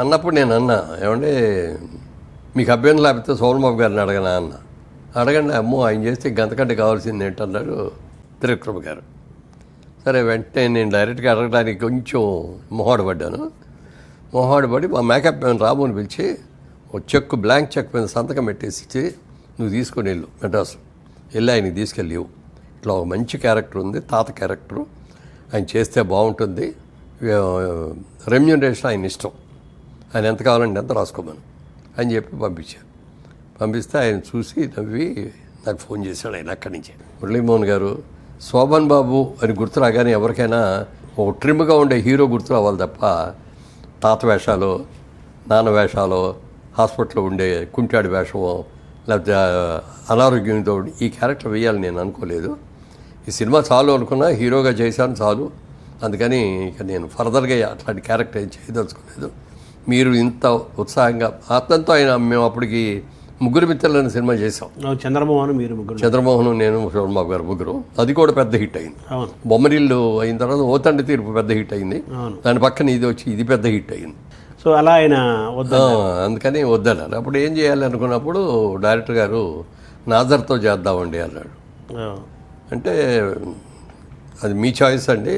అన్నప్పుడు నేను అన్నా, ఏమంటే మీకు అభ్యర్థం లేకపోతే శోభన్ బాబు గారిని అడగనా అన్న. అడగండి, అమ్మో ఆయన చేస్తే గంతకంటే కావాల్సింది ఏంటన్నాడు త్రివిక్రమ్ గారు. సరే, వెంటనే నేను డైరెక్ట్గా అడగడానికి కొంచెం మొహాడపడ్డాను. మొహాడపడి మా మేకప్ మ్యాన్ రాబోని పిలిచి ఒక చెక్కు, బ్లాంక్ చెక్ మీద సంతకం పెట్టేసి ఇచ్చి, నువ్వు తీసుకొని వెళ్ళు మెడ్రాసు, వెళ్ళి ఆయనకి తీసుకెళ్ళివు. ఇట్లా ఒక మంచి క్యారెక్టర్ ఉంది, తాత క్యారెక్టరు, ఆయన చేస్తే బాగుంటుంది, రెమ్యూనరేషన్ ఆయన ఇష్టం, ఆయన ఎంత కావాలంటే ఎంత రాసుకోమను అని చెప్పి పంపించాను. పంపిస్తే ఆయన చూసి నవ్వి నాకు ఫోన్ చేశాడు. ఆయన అక్కడి నుంచి, మురళీమోహన్ గారు శోభన్ బాబు అని గుర్తు రాగానే ఎవరికైనా ఒక ట్రిమ్గా ఉండే హీరో గుర్తు రావాలి తప్ప తాత వేషాలు, నాన్న వేషాలు, హాస్పిటల్లో ఉండే కుంటాడి వేషమో లేకపోతే అనారోగ్యంతో ఈ క్యారెక్టర్ వేయాలని నేను అనుకోలేదు. ఈ సినిమా చాలు అనుకున్నా, హీరోగా చేశాను చాలు, అందుకని ఇక నేను ఫర్దర్గా అట్లాంటి క్యారెక్టర్ ఏం చేయదలుచుకోలేదు. మీరు ఇంత ఉత్సాహంగా అతనితో ఆయన మేము అప్పటికి ముగ్గురు మిత్రులని సినిమా చేసాం. చంద్రమోహన్, నేను, శోభన్ బాబు గారు ముగ్గురు. అది కూడా పెద్ద హిట్ అయింది. బొమ్మరిల్లు అయిన తర్వాత ఓ తండ్రి తీర్పు పెద్ద హిట్ అయింది. దాని పక్కన ఇది వచ్చి ఇది పెద్ద హిట్ అయింది. సో అలా ఆయన అందుకని వద్దన్నారు. అప్పుడు ఏం చేయాలి అనుకున్నప్పుడు డైరెక్టర్ గారు నాజర్తో చేద్దామండి అన్నాడు. అంటే అది మీ చాయిస్ అండి,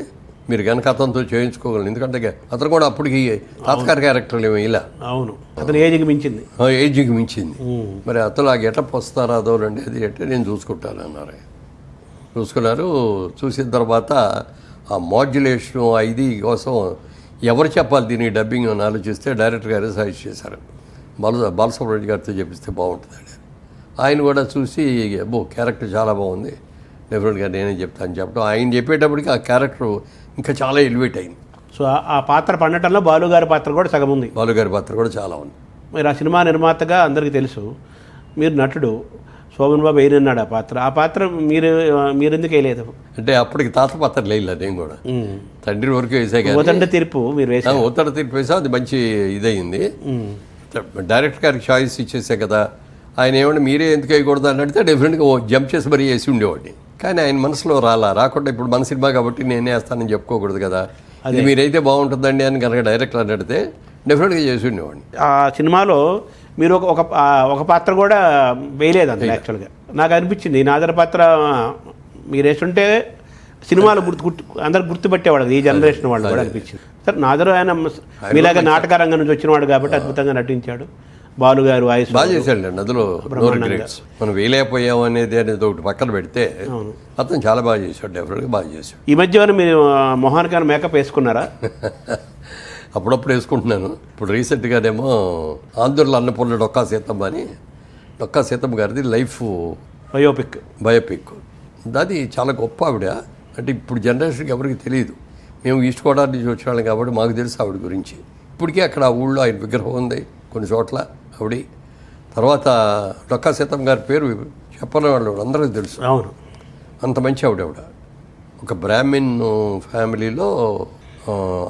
మీరు కనుక అతనితో చేయించుకోగలరు. ఎందుకంటే అతను కూడా అప్పటికి తాత్కాలిక క్యారెక్టర్లు ఏమీ ఇలా. అవును, అతను ఏజ్కి మించింది. మరి అతను ఆ గెటప్ వస్తారా అదో రండి అది అంటే నేను చూసుకుంటాను అన్నారు. చూసుకున్నారు. చూసిన తర్వాత ఆ మాడ్యులేషన్ ఇది కోసం ఎవరు చెప్పాలి దీనికి డబ్బింగ్ అని ఆలోచిస్తే డైరెక్టర్ గారే సజెస్ట్ చేశారు. బాలసుబ్రహ్మణ్యం గారితో చెప్పిస్తే బాగుంటుందండి. ఆయన కూడా చూసి అబ్బో క్యారెక్టర్ చాలా బాగుంది, డెఫినెట్గా నేనే చెప్తాను చెప్పడం. ఆయన చెప్పేటప్పటికి ఆ క్యారెక్టర్ ఇంకా చాలా ఎలివేట్ అయింది. సో ఆ పాత్ర పండటంలో బాలుగారి పాత్ర కూడా సగం ఉంది. బాలుగారి పాత్ర కూడా చాలా ఉంది. మీరు ఆ సినిమా నిర్మాతగా అందరికీ తెలుసు, మీరు నటుడు, శోభన్ బాబు వేయనన్నాడు ఆ పాత్ర మీరు ఎందుకు వేయలేదు? అంటే అప్పటికి తాత పాత్ర లేదు, నేను కూడా తండ్రి వరకు వేసా. ఒత్తండి తీర్పు మీరు వేసారు. ఒత్తండి తీర్పు వేసా, అది మంచి ఇదయింది. డైరెక్టర్ గారికి చాయిస్ ఇచ్చేసే కదా. ఆయన ఏమంటే మీరే ఎందుకు వేయకూడదు అని అడిగితే డెఫినెట్గా జంప్ చేసి మరీ వేసి ఉండేవాడిని. కానీ ఆయన మనసులో రాకుండా ఇప్పుడు మన సినిమా కాబట్టి నేనే వేస్తానని చెప్పుకోకూడదు కదా, అది మీరైతే బాగుంటుందండి అని కనుక డైరెక్టర్ అని అడిగితే డెఫినెట్గా చేసి ఉండేవాడిని. ఆ సినిమాలో మీరు ఒక పాత్ర కూడా వేయలేదు అంత. యాక్చువల్గా నాకు అనిపించింది నాదర్ పాత్ర మీరు వేస్తుంటే సినిమాలు అందరు గుర్తుపెట్టేవాడు, ఈ జనరేషన్ వాళ్ళు కూడా అనిపించింది. సరే, నాదర్ ఆయన మీలాగా నాటక రంగం నుంచి వచ్చినవాడు కాబట్టి అద్భుతంగా నటించాడు. బాలుగారు వాయిస్ బాగా చేశాడండి. అందులో మనం వేయలేకపోయాం అనేది ఒకటి పక్కన పెడితే అతను చాలా బాగా చేశాడు, డెఫినెట్గా బాగా చేశాడు. ఈ మధ్య మీరు మొహానికి మేకప్ వేసుకున్నారా? అప్పుడప్పుడు వేసుకుంటున్నాను. ఇప్పుడు రీసెంట్గానేమో ఆంధ్రుల అన్నపూర్ణ డొక్కా సీతమ్మ గారిది లైఫ్ బయోపిక్. అది చాలా గొప్ప ఆవిడ. అంటే ఇప్పుడు జనరేషన్కి ఎవరికి తెలియదు. మేము ఈస్ట్ గోదావరి నుంచి వచ్చినాం కాబట్టి మాకు తెలుసు ఆవిడ గురించి. ఇప్పటికీ అక్కడ ఆ ఊళ్ళో ఆయన విగ్రహం ఉంది కొన్ని చోట్ల ఆవిడ. తర్వాత డొక్కా సీతమ్మ గారి పేరు చెప్పని వాళ్ళు అందరికీ తెలుసు. అవును, అంత మంచి ఆవిడ. ఒక బ్రాహ్మిన్ ఫ్యామిలీలో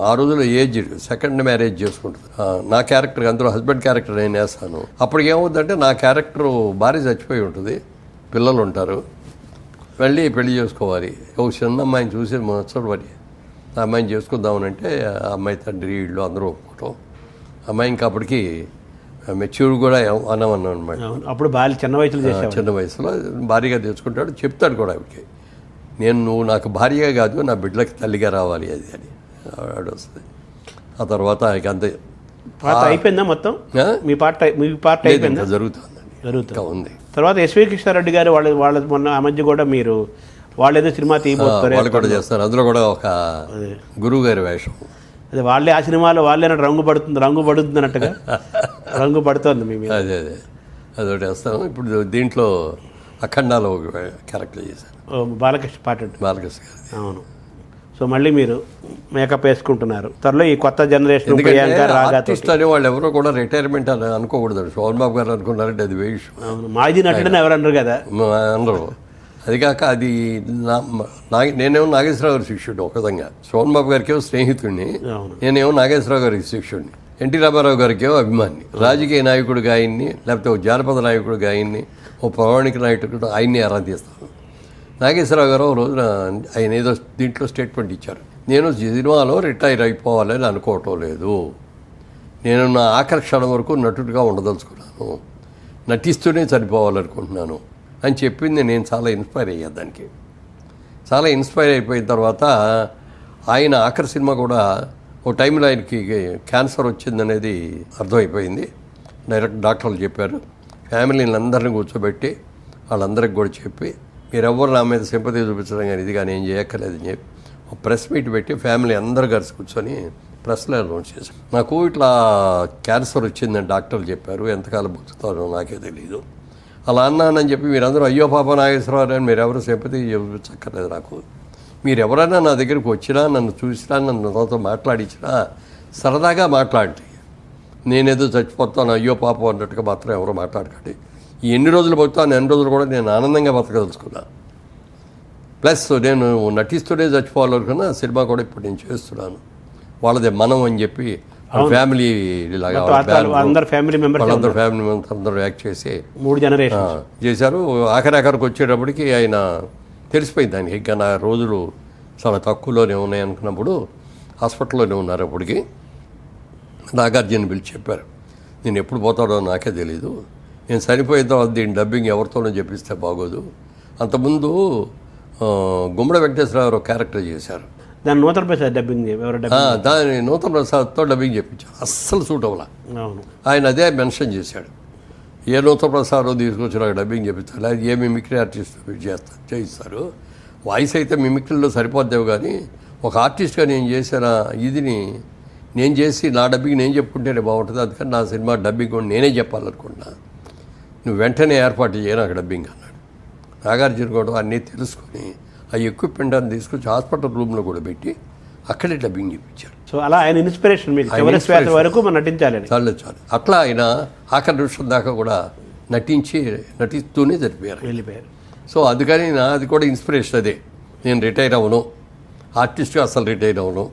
ఆ రోజుల్లో ఏజ్ సెకండ్ మ్యారేజ్ చేసుకుంటుంది. నా క్యారెక్టర్ అందులో హస్బెండ్ క్యారెక్టర్ నేను వేస్తాను. అప్పటికి ఏమవుతుందంటే నా క్యారెక్టరు భార్య చచ్చిపోయి ఉంటుంది, పిల్లలు ఉంటారు, వెళ్ళి పెళ్లి చేసుకోవాలి. ఒక చిన్న అమ్మాయిని చూసి ముచ్చటపడి ఆ అమ్మాయిని చేసుకుందామనంటే ఆ అమ్మాయి తండ్రి వీళ్ళు అందరూ ఒప్పుకోవటం. అమ్మాయి ఇంకా అప్పటికి మెచ్యూర్ కూడా అన్నామన్నాం అనమాట. అప్పుడు బాగా చిన్న వయసులో చేసావు. చిన్న వయసులో భార్యగా తెచ్చుకుంటాడు, చెప్తాడు కూడా ఆవిడకి, నువ్వు నాకు భార్యగా కాదు నా బిడ్డలకి తల్లిగా రావాలి అది అని ఆవిడ వస్తుంది. ఆ తర్వాత ఇక అంతే పాట అయిపోయిందా మొత్తం? మీ పాట అయిపోయిందా? జరుగుతుంది ఉంది. తర్వాత ఎస్వి కృష్ణారెడ్డి గారు వాళ్ళ మొన్న ఆ మధ్య కూడా మీరు వాళ్ళు ఏదో సినిమా తీయబోతారు, వాళ్ళు కూడా చేస్తారు. అందులో కూడా ఒక గురువు గారి వేషం. అదే వాళ్ళే ఆ సినిమాలో వాళ్ళే రంగు పడుతుంది అన్నట్టుగా రంగు పడుతుంది మీ మీద. అదే అదొకటి వేస్తాను. ఇప్పుడు దీంట్లో అఖండాలో ఒక క్యారెక్టర్ చేశాను, బాలకృష్ణ పాట. బాలకృష్ణ గారు. అవును. సో మళ్ళీ మీరు మేకప్ వేసుకుంటున్నారు. త్వరలో ఈ కొత్త జనరేషన్ ఆర్టిస్ట్ అనే వాళ్ళు ఎవరో కూడా రిటైర్మెంట్ అని అనుకోకూడదు. సోహన్ బాబు గారు అనుకున్నారంటే అది వేషం. అవును, మాజీ నటుడని ఎవరు అన్నారు కదా అందరూ. అది కాక అది నేనేమో నాగేశ్వరరావు గారి శిష్యుడు ఒక విధంగా, సోహన్ బాబు గారికి స్నేహితుడిని, నేనేమో నాగేశ్వరరావు గారికి శిష్యుడిని, ఎన్టీ రామారావు గారికి అభిమాని, రాజకీయ నాయకుడిగా ఆయన్ని, లేకపోతే ఒక జానపద నాయకుడిగా ఆయన్ని, ఓ పౌరాణిక నాయకుడు ఆయన్ని ఆరాధిస్తాను. నాగేశ్వరరావు గారు రోజున ఆయన ఏదో దీంట్లో స్టేట్మెంట్ ఇచ్చారు, నేను సినిమాలో రిటైర్ అయిపోవాలని అనుకోవటం లేదు, నేను నా ఆఖరి క్షణం వరకు నటుడిగా ఉండదలుచుకున్నాను, నటిస్తూనే చనిపోవాలనుకుంటున్నాను అని చెప్పింది. నేను చాలా ఇన్స్పైర్ అయ్యా దానికి. చాలా ఇన్స్పైర్ అయిపోయిన తర్వాత ఆయన ఆఖరి సినిమా కూడా ఓ టైంలో ఆయనకి క్యాన్సర్ వచ్చిందనేది అర్థమైపోయింది. డైరెక్ట్ డాక్టర్లు చెప్పారు, ఫ్యామిలీని అందరినీ కూర్చోబెట్టి వాళ్ళందరికి కూడా చెప్పి, మీరెవ్వరు నా మీద సింపతి చూపించడం కానీ ఇది కానీ ఏం చేయక్కర్లేదని చెప్పి ప్రెస్ మీట్ పెట్టి ఫ్యామిలీ అందరు కలిసి కూర్చొని ప్రెస్లో అనౌన్స్ చేశాను. నాకు ఇట్లా క్యాన్సర్ వచ్చిందని డాక్టర్లు చెప్పారు, ఎంతకాలం బతుకుతారో నాకే తెలియదు, అలా అన్నానని చెప్పి మీరందరూ అయ్యో పాప నాగేశ్వరరావు అని మీరెవరు సింపతి చూపించక్కర్లేదు నాకు, మీరెవరైనా నా దగ్గరికి వచ్చినా, నన్ను చూసినా, నన్ను నాతో మాట్లాడించినా సరదాగా మాట్లాడి, నేనేదో చచ్చిపోతాను అయ్యో పాపం అన్నట్టుగా మాత్రం ఎవరో మాట్లాడకండి. ఎన్ని రోజులు బతుకుతాను ఎన్ని రోజులు కూడా నేను ఆనందంగా బతకదలుచుకున్నా. ప్లస్ నేను నటిస్తూనే చచ్చిపోవాలనుకున్నా సినిమా కూడా ఇప్పుడు నేను చేస్తున్నాను, వాళ్ళదే మనం అని చెప్పి ఫ్యామిలీ లాగా అందరు ఫ్యామిలీ మెంబర్స్ అందరూ యాక్ట్ చేసి 3 జనరేషన్ చేశారు. ఆఖరికి వచ్చేటప్పటికి ఆయన తెలిసిపోయింది ఆయనకి, ఇంకా నా రోజులు చాలా తక్కువలోనే ఉన్నాయి అనుకున్నప్పుడు హాస్పిటల్లోనే ఉన్నారు. అప్పటికి నాగార్జున పిలిచి చెప్పారు, నేను ఎప్పుడు పోతాడో నాకే తెలీదు, నేను చనిపోయిన తర్వాత దీని డబ్బింగ్ ఎవరితోనో చెప్పిస్తే బాగోదు. అంతకుముందు గుమ్మడి వెంకటేశ్వరరావు క్యారెక్టర్ చేశారు, దాని నూతన ప్రసాద్ డబ్బింగ్ దాని నూతన ప్రసాద్తో డబ్బింగ్ చెప్పించారు, అస్సలు సూట్ అవ్వాల. ఆయన అదే మెన్షన్ చేశాడు, ఏ నూతన ప్రసాద్ తీసుకొచ్చి నాకు డబ్బింగ్ చెప్పించాలి, అది ఏ మిమిక్రీ ఆర్టిస్ట్ చేయిస్తారు, వాయిస్ అయితే మిమిక్రీలో సరిపోద్దేవు కానీ ఒక ఆర్టిస్ట్గా నేను చేసిన ఇదిని నేను చేసి నా డబ్బింగ్ నేను చెప్పుకుంటేనే బాగుంటుంది, అందుకని నా సినిమా డబ్బింగ్ కూడా నేనే చెప్పాలనుకుంటున్నా, నువ్వు వెంటనే ఏర్పాటు చేయ నాకు డబ్బింగ్ అన్నాడు. నాగార్జున కూడా అన్నీ తెలుసుకొని ఆ ఎక్విప్మెంట్ అని తీసుకొచ్చి హాస్పిటల్ రూమ్లో కూడా పెట్టి అక్కడే డబ్బింగ్ చెప్పించారు. సో అలా ఆయన ఇన్స్పిరేషన్ మీకు వరకు నటించాలి చాలు. అట్లా ఆయన ఆఖరి నిమిషం దాకా కూడా నటిస్తూనే వెళ్ళిపోయారు. సో అందుకని అది కూడా ఇన్స్పిరేషన్ అదే, నేను రిటైర్ అవ్వను, ఆర్టిస్ట్గా అసలు రిటైర్ అవ్వను,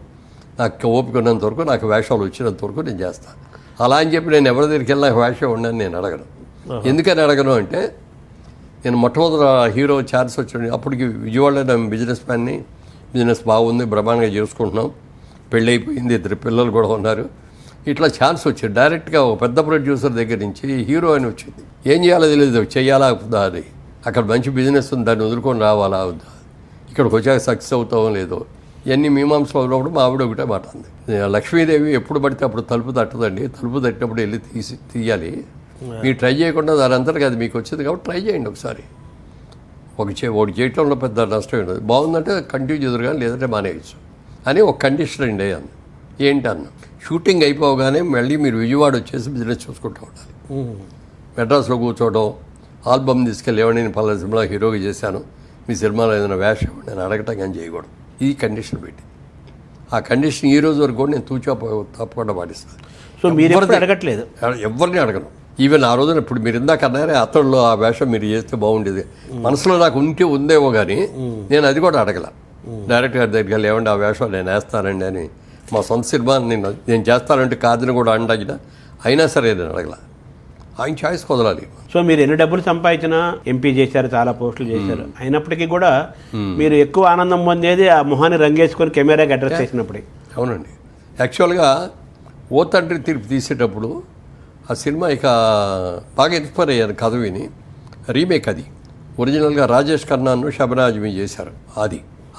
నాకు ఓపిక ఉన్నంత వరకు, నాకు వేషాలు వచ్చినంత వరకు నేను చేస్తాను. అలా అని చెప్పి నేను ఎవరి దగ్గరికి వెళ్ళి నాకు వేషం ఉండని నేను అడగను. ఎందుకని అడగను అంటే, నేను మొట్టమొదటి హీరో ఛాన్స్ వచ్చాడు, అప్పటికి విజయవాడలో నేను బిజినెస్ మ్యాన్ని, బిజినెస్ బాగుంది, బ్రహ్మాండంగా చేసుకుంటున్నాం, పెళ్ళి అయిపోయింది, 2 పిల్లలు కూడా ఉన్నారు, ఇట్లా ఛాన్స్ వచ్చింది. డైరెక్ట్గా ఒక పెద్ద ప్రొడ్యూసర్ దగ్గర నుంచి హీరో అని వచ్చింది. ఏం చేయాలో తెలియదు, చెయ్యాలా అవుతుందా అని, అక్కడ మంచి బిజినెస్ ఉంది, దాన్ని వదులుకొని రావాలా అవుద్దా, ఇక్కడికి వచ్చాక సక్సెస్ అవుతామో లేదో, ఇవన్నీ మీమాంసలో ఉన్నప్పుడు మా ఆవిడ ఒకటే మాట అంది, లక్ష్మీదేవి ఎప్పుడు పడితే అప్పుడు తలుపు తట్టదండి, తలుపు తట్టినప్పుడు వెళ్ళి తీయాలి, మీరు ట్రై చేయకుండా దాని అంతటికి అది మీకు వచ్చింది కాబట్టి ట్రై చేయండి ఒకసారి, ఒకటి చేయటంలో పెద్ద నష్టం ఉండదు, బాగుందంటే కంటిన్యూ చేదురు కానీ లేదంటే మానేయచ్చు అని ఒక కండిషన్ అండి అన్న. ఏంటి అన్న, షూటింగ్ అయిపోగానే మళ్ళీ మీరు విజయవాడ వచ్చేసి బిజినెస్ చూసుకుంటూ ఉండాలి, మెడ్రాస్లో కూర్చోవడం, ఆల్బమ్ తీసుకెళ్ళి ఏమని నేను పలానా సినిమాలో హీరోగా చేశాను, మీ సినిమాలో ఏదైనా వేషం నేను అడగటం కానీ చేయకూడదు, ఈ కండిషన్ పెట్టి, ఆ కండిషన్ ఈ రోజు వరకు కూడా నేను తప్పకుండా పాటిస్తాను. సో మీరు అడగట్లేదు, ఎవరిని అడగను. ఈవెన్ ఆ రోజున ఇప్పుడు మీరు ఇందాక అన్నారే అతడిలో ఆ వేషం మీరు చేస్తే బాగుండేది, మనసులో నాకు ఉందేమో కానీ నేను అది కూడా అడగల. డైరెక్టర్ గారి దగ్గరికి వెళ్ళి ఏమంటే ఆ వేషం నేను వేస్తానండి అని మా సొంత సినిమా నేను చేస్తానంటే కాదని కూడా అండాగిన అయినా సరే నేను అడగల. ఆయన చాయిస్ కుదరాలి. సో మీరు ఎన్ని డబ్బులు సంపాదించినా ఎంపీ చేశారు, చాలా పోస్టులు చేశారు, అయినప్పటికీ కూడా మీరు ఎక్కువ ఆనందం పొందేది ఆ మొహాన్ని రంగేసుకొని కెమెరాకి అడ్రస్ చేసినప్పుడే. అవునండి. యాక్చువల్గా ఓ తండ్రి తీర్పు తీసేటప్పుడు ఆ సినిమా ఇక బాగా ఇన్స్పైర్ అయ్యాను కథ విని. రీమేక్ అది ఒరిజినల్గా రాజేష్ ఖన్నాను షబనాజ్ మీ చేశారు.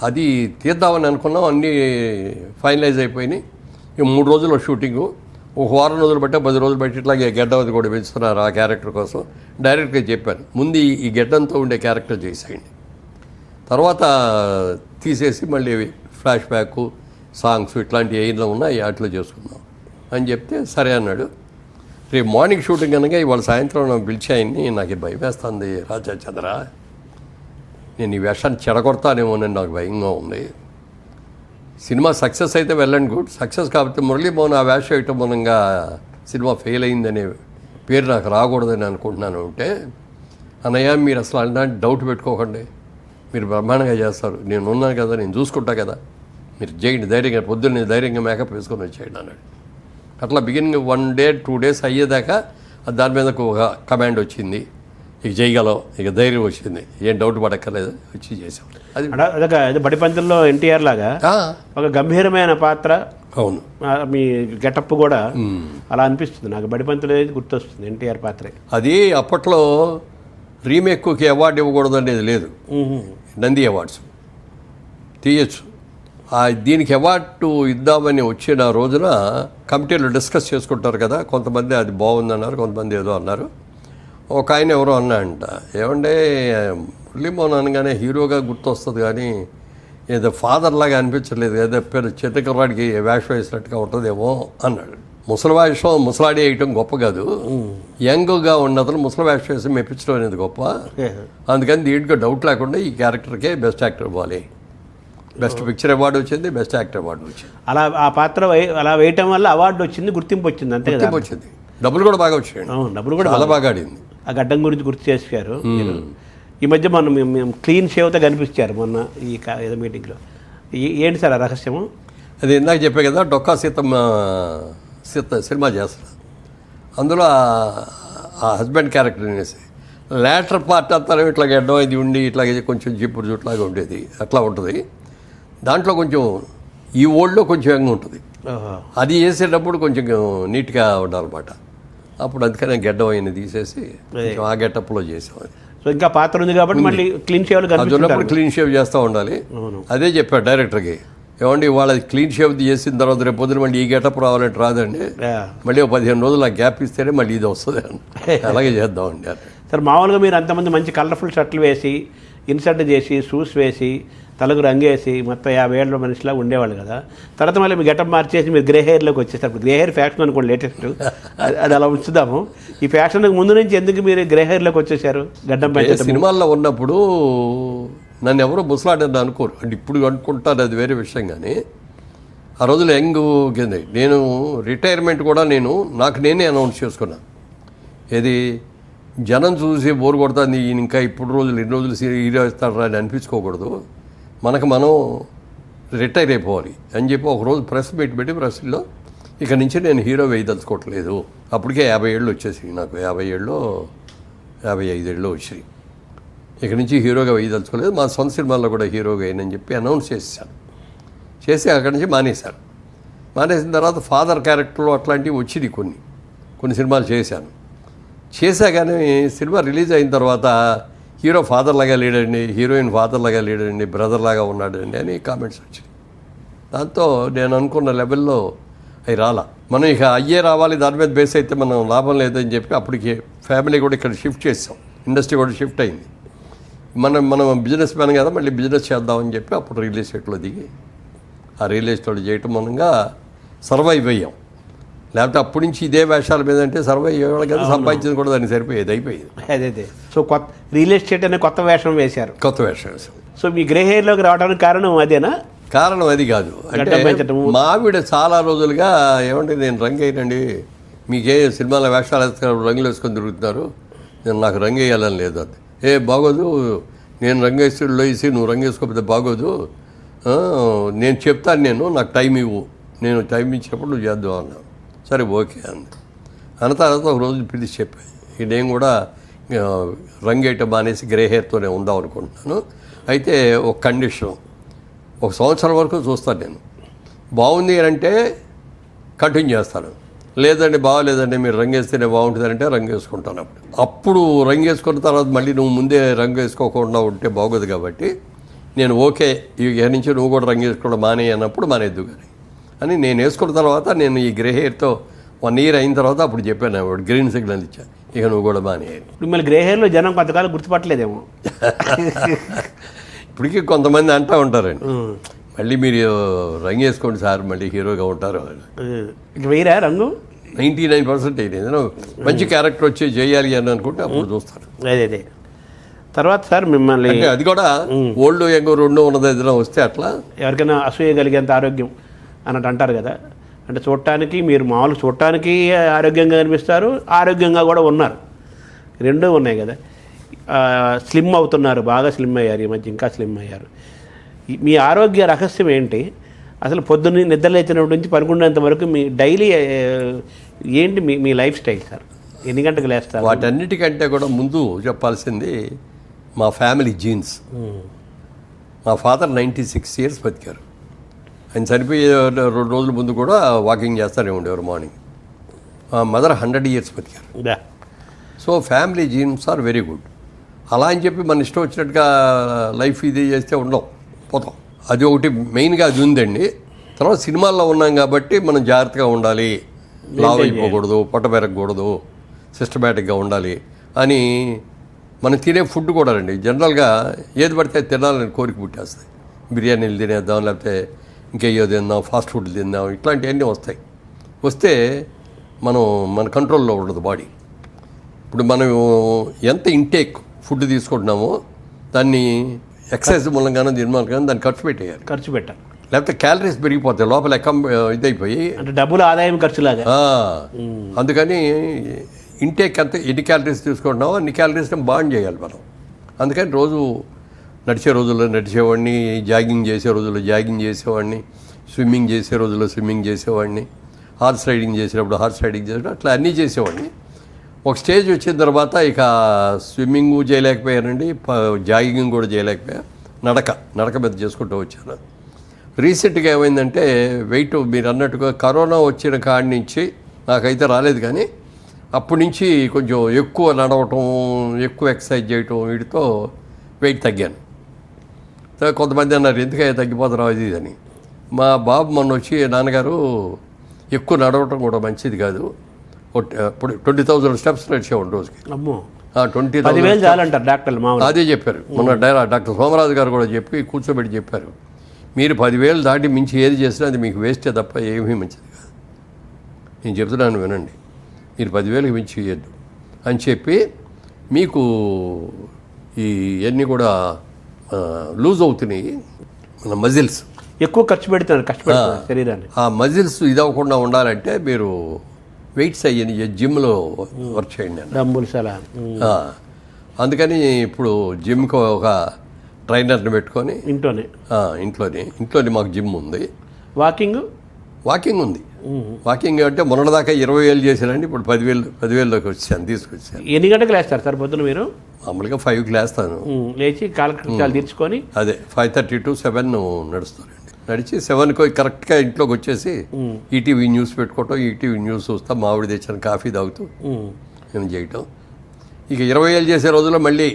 అది తీద్దామని అనుకున్నాం, అన్నీ ఫైనలైజ్ అయిపోయినాయి. ఇక 3 రోజుల షూటింగు, ఒక వారం రోజులు బట్టి 10 రోజులు బట్టి ఇట్లాగే గెడ్డవది కూడా పెంచుతున్నారు ఆ క్యారెక్టర్ కోసం. డైరెక్ట్గా చెప్పాను, ముందు ఈ గెడ్డంతో ఉండే క్యారెక్టర్ చేసేయండి, తర్వాత తీసేసి మళ్ళీ ఫ్లాష్ బ్యాక్ సాంగ్స్ ఇట్లాంటివి ఏమైనా ఉన్నాయి వాటిలో చేసుకుందాం అని చెప్తే సరే అన్నాడు. రేపు మార్నింగ్ షూటింగ్ కనుక ఇవాళ సాయంత్రం నాకు పిలిచాయని, నాకు భయం వేస్తుంది రాజా చంద్ర, నేను ఈ వేషాన్ని చెడగొడతానేమోనని నాకు భయంగా ఉంది. సినిమా సక్సెస్ అయితే వెళ్ళండి గుడ్, సక్సెస్ కాకపోతే మురళీమోహన్ ఆ వేషం వేయటం మూలంగా సినిమా ఫెయిల్ అయిందనే పేరు నాకు రాకూడదని అనుకుంటున్నాను. అంటే అన్నయ్య మీరు అసలు అలాంటి డౌట్ పెట్టుకోకండి, మీరు బ్రహ్మాండంగా చేస్తారు, నేను ఉన్నాను కదా, నేను చూసుకుంటా కదా, మీరు చేయండి ధైర్యంగా, పొద్దున్నే ధైర్యంగా మేకప్ వేసుకొని వచ్చేయండి అన్నాడు. అట్లా బిగినింగ్ 1 day 2 days అయ్యేదాకా దాని మీద ఒక కమాండ్ వచ్చింది, ఇక చేయగలం, ఇక ధైర్యం వచ్చింది, ఏం డౌట్ పడక్కర్లేదు, వచ్చి చేసాం. అది అదొక బడిపంతుల్లో ఎన్టీఆర్ లాగా ఒక గంభీరమైన పాత్ర. అవును, మీ గెటప్ కూడా అలా అనిపిస్తుంది నాకు. బడిపంతులు అనేది గుర్తొస్తుంది ఎన్టీఆర్ పాత్రే. అది అప్పట్లో రీమేక్కి అవార్డు ఇవ్వకూడదు అనేది లేదు, నంది అవార్డ్స్ తీయచ్చు. దీనికి అవార్డు ఇద్దామని వచ్చిన రోజున కమిటీలో డిస్కస్ చేసుకుంటారు కదా, కొంతమంది అది బాగుందన్నారు, కొంతమంది ఏదో అన్నారు. ఒక ఆయన ఎవరో అన్నాడంట, ఏమంటే మురళీమోహన్ అనగానే హీరోగా గుర్తొస్తుంది కానీ ఏదో ఫాదర్ లాగా అనిపించలేదు, ఏదో పేరు చిత్తకర్రాడికి వేషం వేసినట్టుగా ఉంటుందేమో అన్నాడు. ముసలి వేషం ముసలాడి వేయటం గొప్ప కాదు, యంగ్గా ఉన్నతను ముసలి వేషం వేసి మెప్పించడం అనేది గొప్ప. అందుకని దీంట్లో డౌట్ లేకుండా ఈ క్యారెక్టర్కే బెస్ట్ యాక్టర్ ఇవ్వాలి, బెస్ట్ పిక్చర్ అవార్డు వచ్చింది, బెస్ట్ యాక్టర్ అవార్డు వచ్చింది. అలా ఆ పాత్ర అలా వేయటం వల్ల అవార్డు వచ్చింది, గుర్తింపు వచ్చింది, అంతే కదా. వచ్చింది, డబ్బులు కూడా బాగా వచ్చాయి. డబ్బులు కూడా చాలా బాగా ఆడింది. ఆ గడ్డం గురించి గుర్తు చేశారు. ఈ మధ్య మేము క్లీన్ షేవ్తో కనిపించారు మొన్న ఈ ఏదో మీటింగ్లో. ఏంటి సార్ ఆ రహస్యము? అది ఇందాక చెప్పే కదా, డొక్కా సీతమ్మ సినిమా చేస్తారు, అందులో ఆ హస్బెండ్ క్యారెక్టర్ అనేసి లేటర్ పార్ట్ అంతా ఇట్లా గడ్డం ఇది ఉండి ఇట్లాగే కొంచెం జిప్పుడు జుట్లాగా ఉండేది, అట్లా ఉంటుంది. దాంట్లో కొంచెం ఈ ఓల్డ్లో కొంచెం యంగ్ ఉంటుంది, అది చేసేటప్పుడు కొంచెం నీట్గా ఉండాలన్నమాట. అప్పుడు అందుకనే గడ్డం అయిన తీసేసి ఆ గెటప్లో చేసాం. అది సో ఇంకా పాత్ర ఉంది కాబట్టి మళ్ళీ క్లీన్ షేవ్ ఉన్నప్పుడు క్లీన్ షేవ్ చేస్తూ ఉండాలి. అదే చెప్పాడు డైరెక్టర్కి, ఏమండి వాళ్ళది క్లీన్ షేవ్ చేసిన తర్వాత రేపు పొద్దున మళ్ళీ ఈ గెటప్ రావాలంటే రాదండి, మళ్ళీ 15 రోజులు ఆ గ్యాప్ ఇస్తేనే మళ్ళీ ఇది వస్తుంది అని. అలాగే చేద్దామండి అని. సార్ మామూలుగా మీరు అంతమంది మంచి కలర్ఫుల్ షర్ట్లు వేసి ఇన్సర్ట్ చేసి షూస్ వేసి తలకు రంగేసి మొత్తం 50 ఏళ్ళ మనిషిలా ఉండేవాళ్ళు కదా, తర్వాత మళ్ళీ మీ గెటప్ మార్చేసి మీరు గ్రే హెయిర్లోకి వచ్చేసారు. ఇప్పుడు గ్రే హెయిర్ ఫ్యాషన్ అనుకోండి లేటెస్ట్, అది అలా ఉంచుదాము. ఈ ఫ్యాషన్కి ముందు నుంచి ఎందుకు మీరు గ్రే హెయిర్లోకి వచ్చేసారు? గడ్డం పెంచడం సినిమాల్లో ఉన్నప్పుడు నన్ను ఎవరో ముసలాడని అనుకోరు, అంటే ఇప్పుడు అనుకుంటారు, అది వేరే విషయం. కానీ ఆ రోజులు యంగ్ కింద నేను రిటైర్మెంట్ కూడా నాకు నేనే అనౌన్స్ చేసుకున్నాను. ఏది జనం చూసి బోరు కొడుతుంది, ఇంకా ఇప్పుడు రోజులు ఎన్ని రోజులు హీరో ఇస్తాడు అని అనిపించుకోకూడదు, మనకు మనం రిటైర్ అయిపోవాలి అని చెప్పి ఒకరోజు ప్రెస్ మీట్ పెట్టి ప్రెస్లో ఇక నుంచి నేను హీరో వేయదలుచుకోవట్లేదు. అప్పటికే 50 ఏళ్ళు వచ్చేసి నాకు, 50 ఏళ్ళు 55 ఏళ్ళు వచ్చాయి. ఇక నుంచి హీరోగా వేయదలుచుకోలేదు, మా సొంత సినిమాల్లో కూడా హీరోగా అయ్యనని చెప్పి అనౌన్స్ చేశాను. చేసి అక్కడి నుంచి మానేశాను. మానేసిన తర్వాత ఫాదర్ క్యారెక్టర్లు అట్లాంటివి వచ్చినాయి, కొన్ని సినిమాలు చేశా. కానీ సినిమా రిలీజ్ అయిన తర్వాత హీరో ఫాదర్ లాగా లేడండి, హీరోయిన్ ఫాదర్ లాగా లేడండి, బ్రదర్ లాగా ఉన్నాడండి అని కామెంట్స్ వచ్చాయి. దాంతో నేను అనుకున్న లెవెల్లో అవి రాలా. మనం ఇక అయ్యే రావాలి, దాని మీద బేస్ అయితే మనం లాభం లేదని చెప్పి అప్పటికి ఫ్యామిలీ కూడా ఇక్కడ షిఫ్ట్ చేసాం, ఇండస్ట్రీ కూడా షిఫ్ట్ అయింది. మనం బిజినెస్ మ్యాన్ కదా, మళ్ళీ బిజినెస్ చేద్దామని చెప్పి అప్పుడు రియల్ ఎస్టేట్లో దిగి ఆ రియల్ ఎస్టేట్ చేయటం మూలంగా సర్వైవ్ అయ్యాం. లేకపోతే అప్పటి నుంచి ఇదే వేషాల మీద అంటే సర్వైవ్ అయ్యేవాళ్ళు కదా, సంపాదించింది కూడా దానికి సరిపోయేది, అయిపోయింది. అదే సో కొత్త రియల్ ఎస్టేట్ అనే కొత్త వేషం వేశారు. కొత్త వేషం వేసాం. సో మీ గ్రే హెయిర్లోకి రావడానికి కారణం అదేనా? కారణం అది కాదు, అంటే మా ఆవిడ చాలా రోజులుగా ఏమంటే నేను రంగు వేయనండి, మీకే సినిమాల వేషాలు వేస్తున్నారు, రంగులు వేసుకొని తిరుగుతున్నారు, నాకు రంగు వేయాలని లేదు. అది బాగోదు, నేను రంగు వేసి నువ్వు రంగు వేసుకోకపోతే బాగోదు, నేను చెప్తాను, నాకు టైం ఇవ్వు నేను టైం ఇచ్చినప్పుడు నువ్వు చేద్దాం అన్నావు. సరే ఓకే అంది. అన్న తర్వాత ఒక రోజు పిలిచి చెప్పాను, నేను కూడా రంగేయటం మానేసి గ్రే హెయిర్తోనే ఉందాం అనుకుంటున్నాను. అయితే ఒక కండిషన్, 1 సంవత్సరం వరకు చూస్తాను నేను. బాగుంది అంటే కంటిన్యూ చేస్తాను, లేదండి బాగోలేదండి మీరు రంగు వేస్తేనే బాగుంటుందంటే రంగు వేసుకుంటాను. అప్పుడు రంగు వేసుకున్న తర్వాత మళ్ళీ నువ్వు ముందే రంగు వేసుకోకుండా ఉంటే బాగోదు. కాబట్టి నేను ఓకే ఇక నుంచి నువ్వు కూడా రంగు వేసుకోవడం మానే అన్నప్పుడు మానేద్దు కానీ అని నేను వేసుకున్న తర్వాత నేను ఈ గ్రే హెయిర్తో 1 ఇయర్ అయిన తర్వాత అప్పుడు చెప్పాను, వాడు గ్రీన్ సిగ్నల్ ఇచ్చా, ఇక నువ్వు కూడా మానే. మిమ్మల్ని గ్రే హెయిర్లో జనం కొంతకాలం గుర్తుపట్టలేదేమో. ఇప్పటికీ కొంతమంది అంటూ ఉంటారండి, మళ్ళీ మీరు రంగు వేసుకోండి సార్ మళ్ళీ హీరోగా ఉంటారు. ఇక వేయరా రంగు? 99% ఏదైనా మంచి క్యారెక్టర్ వచ్చి చేయాలి అని అనుకుంటే అప్పుడు చూస్తారు. అదే తర్వాత సార్ మిమ్మల్ని అంటే అది కూడా ఓల్డ్ యంగ్ 2 ఉన్నది ఏదైనా వస్తే అట్లా ఎవరికైనా అసూయ కలిగేంత ఆరోగ్యం అన్నట్టు అంటారు కదా. అంటే చూడటానికి మీరు మామూలు చూడటానికి ఆరోగ్యంగా కనిపిస్తారు, ఆరోగ్యంగా కూడా ఉన్నారు, 2 ఉన్నాయి కదా. స్లిమ్ అవుతున్నారు, బాగా స్లిమ్ అయ్యారు, ఈ మధ్య ఇంకా స్లిమ్ అయ్యారు. మీ ఆరోగ్య రహస్యం ఏంటి? అసలు పొద్దున్న నిద్రలేచినప్పటి నుంచి పడుకునేంత వరకు మీ డైలీ ఏంటి మీ లైఫ్ స్టైల్ సార్? ఎన్ని గంటలకు లేస్తారు? వాటన్నిటికంటే కూడా ముందు చెప్పాల్సింది మా ఫ్యామిలీ జీన్స్. మా ఫాదర్ 96 ఇయర్స్ బతికారు. ఆయన చనిపోయే 2 రోజుల ముందు కూడా వాకింగ్ చేస్తూనే ఉండేవారు మార్నింగ్. మా మదర్ 100 ఇయర్స్ బతికారు. So family genes are very good. అలా అని చెప్పి మన ఇష్టం వచ్చినట్టుగా లైఫ్ ఇది చేస్తే ఉండవు, పోతాం. అది ఒకటి మెయిన్గా అది ఉందండి. తర్వాత సినిమాల్లో ఉన్నాం కాబట్టి మనం జాగ్రత్తగా ఉండాలి, లావ్ అయిపోకూడదు, పొట్ట పెరగకూడదు, సిస్టమేటిక్గా ఉండాలి అని మనం తినే ఫుడ్ కూడా అండి జనరల్గా ఏది పడితే తినాలని కోరిక పుట్టేస్తాయి. బిర్యానీలు తినేద్దాం, లేకపోతే ఇంకేయో తిందాం, ఫాస్ట్ ఫుడ్ తిందాం, ఇట్లాంటివన్నీ వస్తే మన కంట్రోల్లో ఉండదు బాడీ. ఇప్పుడు మనం ఎంత ఇంటేక్ ఫుడ్ తీసుకుంటున్నామో దాన్ని ఎక్సర్సైజ్ మూలంగానో దీని మూలంగానో దాన్ని ఖర్చు పెట్టాలి. లేకపోతే క్యాలరీస్ పెరిగిపోతాయి లోపల ఇదైపోయి, అంటే డబ్బులు ఆదాయం ఖర్చులాగా. అందుకని ఇంటేక్ అంత ఎన్ని క్యాలరీస్ తీసుకుంటున్నామో అన్ని క్యాలరీస్ని బాండ్ చేయాలి మనం. అందుకని రోజు నడిచే రోజుల్లో నడిచేవాడిని, జాగింగ్ చేసే రోజుల్లో జాగింగ్ చేసేవాడిని, స్విమ్మింగ్ చేసే రోజుల్లో స్విమ్మింగ్ చేసేవాడిని, హార్స్ రైడింగ్ చేసేటప్పుడు హార్స్ రైడింగ్ చేసేటప్పుడు అట్లా అన్నీ చేసేవాడిని. ఒక స్టేజ్ వచ్చిన తర్వాత ఇక స్విమ్మింగ్ చేయలేకపోయానండి, జాగింగ్ కూడా చేయలేకపోయా, నడక మీద చేసుకుంటూ వచ్చాను. రీసెంట్గా ఏమైందంటే వెయిట్ మీరు అన్నట్టుగా కరోనా వచ్చిన కాడి నుంచి నాకైతే రాలేదు, కానీ అప్పటి నుంచి కొంచెం ఎక్కువ నడవటం, ఎక్కువ ఎక్సర్సైజ్ చేయటం, వీటితో వెయిట్ తగ్గాను. కొంతమంది అన్నారు ఎందుకయ్యా తగ్గిపోతున్నావు ఇది అని. మా బాబు మొన్న వచ్చి నాన్నగారు ఎక్కువ నడవటం కూడా మంచిది కాదు, ఇప్పుడు 20,000 స్టెప్స్ నడిచేవాడు రోజుకి. 20,000 చాలంటారు డాక్టర్లు. అదే చెప్పారు మొన్న డాక్టర్ సోమరాజు గారు కూడా చెప్పి కూర్చోబెట్టి చెప్పారు, మీరు 10,000 దాటి మించి ఏది చేసినా అది మీకు వేస్టే తప్ప ఏమీ మంచిది కాదు. నేను చెప్తున్నాను వినండి, మీరు 10,000కి మించి చేయొద్దు అని చెప్పి మీకు ఇవన్నీ కూడా లూజ్ అవుతున్నాయి మన మజిల్స్, ఎక్కువ ఖర్చు పెడుతున్నారు శరీరాన్ని. ఆ మజిల్స్ ఇది అవ్వకుండా ఉండాలంటే మీరు వెయిట్స్ అయ్యని జిమ్లో వర్క్ చేయండి అన్న. అందుకని ఇప్పుడు జిమ్కి ఒక ట్రైనర్ని పెట్టుకొని ఇంట్లోనే మాకు జిమ్ ఉంది. వాకింగ్ ఉంది. వాకింగ్ అంటే మొన్నటిదాకా 20,000 చేశానండి, ఇప్పుడు 10,000లోకి తీసుకొచ్చాను. ఎన్ని గంటలకు లేస్తారు సార్ పొద్దున మీరు? మామూలుగా 5కి లేస్తాను, లేచి కాలకృత్యాలు తీర్చుకొని అదే 5:30 to 7 నడుస్తానండి. నడిచి 7కి కరెక్ట్గా ఇంట్లోకి వచ్చేసి ఈటీవీ న్యూస్ పెట్టుకోవటం, ఈటీవీ న్యూస్ చూస్తా, మామిడి తెచ్చిన కాఫీ తాగుతూ నేను చేయటం. ఇక 20,000 చేసే రోజుల్లో మళ్ళీ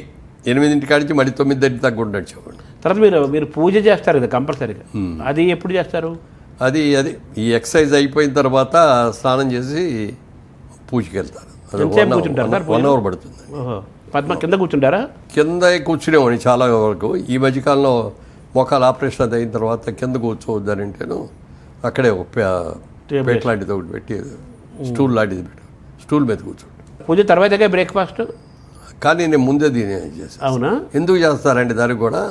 8 కాడికి మళ్ళీ 9 తగ్గుంటూ నడిచేవాడు. తర్వాత మీరు పూజ చేస్తారు కదా కంపల్సరీగా, అది ఎప్పుడు చేస్తారు? అది ఈ ఎక్సర్సైజ్ అయిపోయిన తర్వాత స్నానం చేసి పూజకి వెళ్తాను. 1 hour పడుతుంది. కింద కూర్చుంటారా? కింద కూర్చునేవాడిని చాలా వరకు. ఈ మధ్యకాలంలో మోకాలు ఆపరేషన్ అది అయిన తర్వాత కింద కూర్చోవద్దని అంటేను అక్కడే ఒక పేట లాంటిది ఒకటి పెట్టి స్టూల్ లాంటిది పెట్టి స్టూల్ మీద కూర్చోండి. పూజ తర్వాతగా బ్రేక్ఫాస్ట్, కానీ నేను ముందే దీని చేస్తాను. అవునా? ఎందుకు చేస్తారండి దానికి కూడా?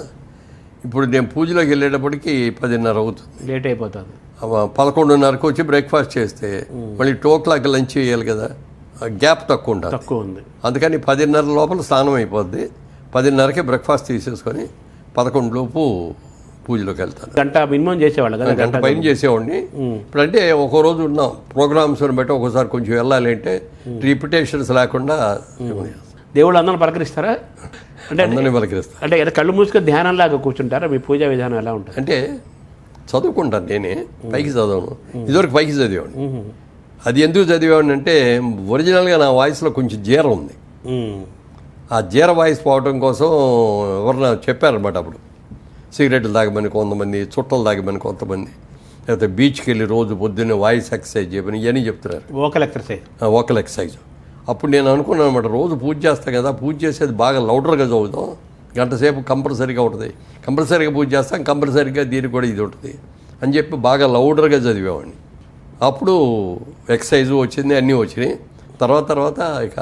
ఇప్పుడు నేను పూజలోకి వెళ్ళేటప్పటికి 10:30 అవుతుంది, లేట్ అయిపోతుంది. 11:30కు వచ్చి బ్రేక్ఫాస్ట్ చేస్తే మళ్ళీ 2 o'clock లంచ్ చేయాలి కదా, గ్యాప్ తక్కువ ఉంది. అందుకని 10:30 లోపల స్నానం అయిపోద్ది. 10:30కి బ్రేక్ఫాస్ట్ తీసేసుకొని 11 లోపు పూజ పూజలోకి వెళ్తాను. గంట మినిమం చేసేవాళ్ళు కదా, గంట పైన చేసేవాడిని. ఇప్పుడంటే ఒక రోజు ఉన్నాం ప్రోగ్రామ్స్ని బట్టి ఒకసారి కొంచెం వెళ్ళాలి అంటే రిపిటేషన్స్ లేకుండా దేవుళ్ళు అందరిని పలకరిస్తారా? అంటే అందరినీ పలకరిస్తాను. అంటే ఏదో కళ్ళు మూసుకొని ధ్యానంలాగా కూర్చుంటారా? మీ పూజా విధానం ఎలా ఉంటుంది? అంటే చదువుకుంటాను నేనే, పైకి చదవను. ఇదివరకు పైకి చదివాడిని. అది ఎందుకు చదివాడిని అంటే ఒరిజినల్గా నా వాయిస్లో కొంచెం జీర ఉంది. ఆ జీర వాయిస్ పోవడం కోసం ఎవరన్నా చెప్పారనమాట. అప్పుడు సిగరెట్లు తాగమని కొంతమంది, చుట్టలు తాగమని కొంతమంది, లేకపోతే బీచ్కి వెళ్ళి రోజు పొద్దున్నే వాయిస్ ఎక్సర్సైజ్ చేయమని ఇవన్నీ చెప్తున్నారు. Vocal exercise. Vocal exercise. అప్పుడు నేను అనుకున్నాను అనమాట, రోజు పూజ చేస్తాను కదా, పూజ చేసేది బాగా లౌడర్గా చదువుతాం, గంట సేపు కంపల్సరీగా ఉంటుంది, కంపల్సరీగా పూజ చేస్తాం, కంపల్సరీగా దీనికి కూడా ఇది ఉంటుంది అని చెప్పి బాగా లౌడర్గా చదివేవాడిని. అప్పుడు ఎక్సర్సైజు వచ్చింది, అన్నీ వచ్చినాయి. తర్వాత ఇక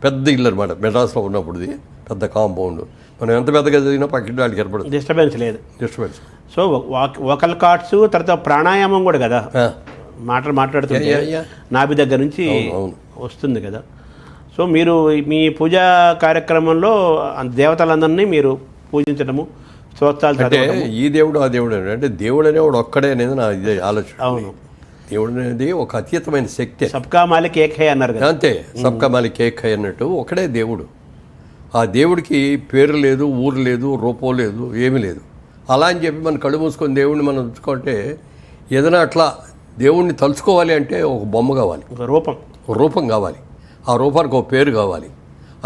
పెద్ద ఇల్లు అనమాట మెడ్రాస్లో ఉన్నప్పుడుది, పెద్ద కాంపౌండ్. మనం ఎంత పెద్దగా చదివినా పక్కన వాళ్ళకి ఏర్పడుతుంది, డిస్టర్బెన్స్ లేదు. డిస్టర్బెన్స్. సో వోకల్ కార్డ్స్, తర్వాత ప్రాణాయామం కూడా కదా, మాట్లాడుతుంటే నాభి దగ్గర నుంచి వస్తుంది కదా. సో మీరు మీ పూజా కార్యక్రమంలో దేవతలందరినీ మీరు పూజించడము, స్తోత్రాలు అంటే చదవడము. ఈ దేవుడు ఆ దేవుడు అంటే దేవుడు అనేవాడు ఒక్కడే అనేది నా ఇదే ఆలోచన. అవును, దేవుడు అనేది ఒక అతీతమైన శక్తి. సబ్కా మాలిక్ ఏక్ హై అన్నారు కదా. అంతే, సబ్కా మాలిక్ ఏక్ హై అన్నట్టు ఒకడే దేవుడు. ఆ దేవుడికి పేరు లేదు, ఊరు లేదు, రూపం లేదు, ఏమీ లేదు. అలా అని చెప్పి మనం కళ్ళు మూసుకొని దేవుడిని మనం ఉంచుకుంటే ఏదైనా అట్లా దేవుడిని తలుచుకోవాలి అంటే ఒక బొమ్మ కావాలి, ఒక రూపం కావాలి. ఆ రూపానికి ఒక పేరు కావాలి.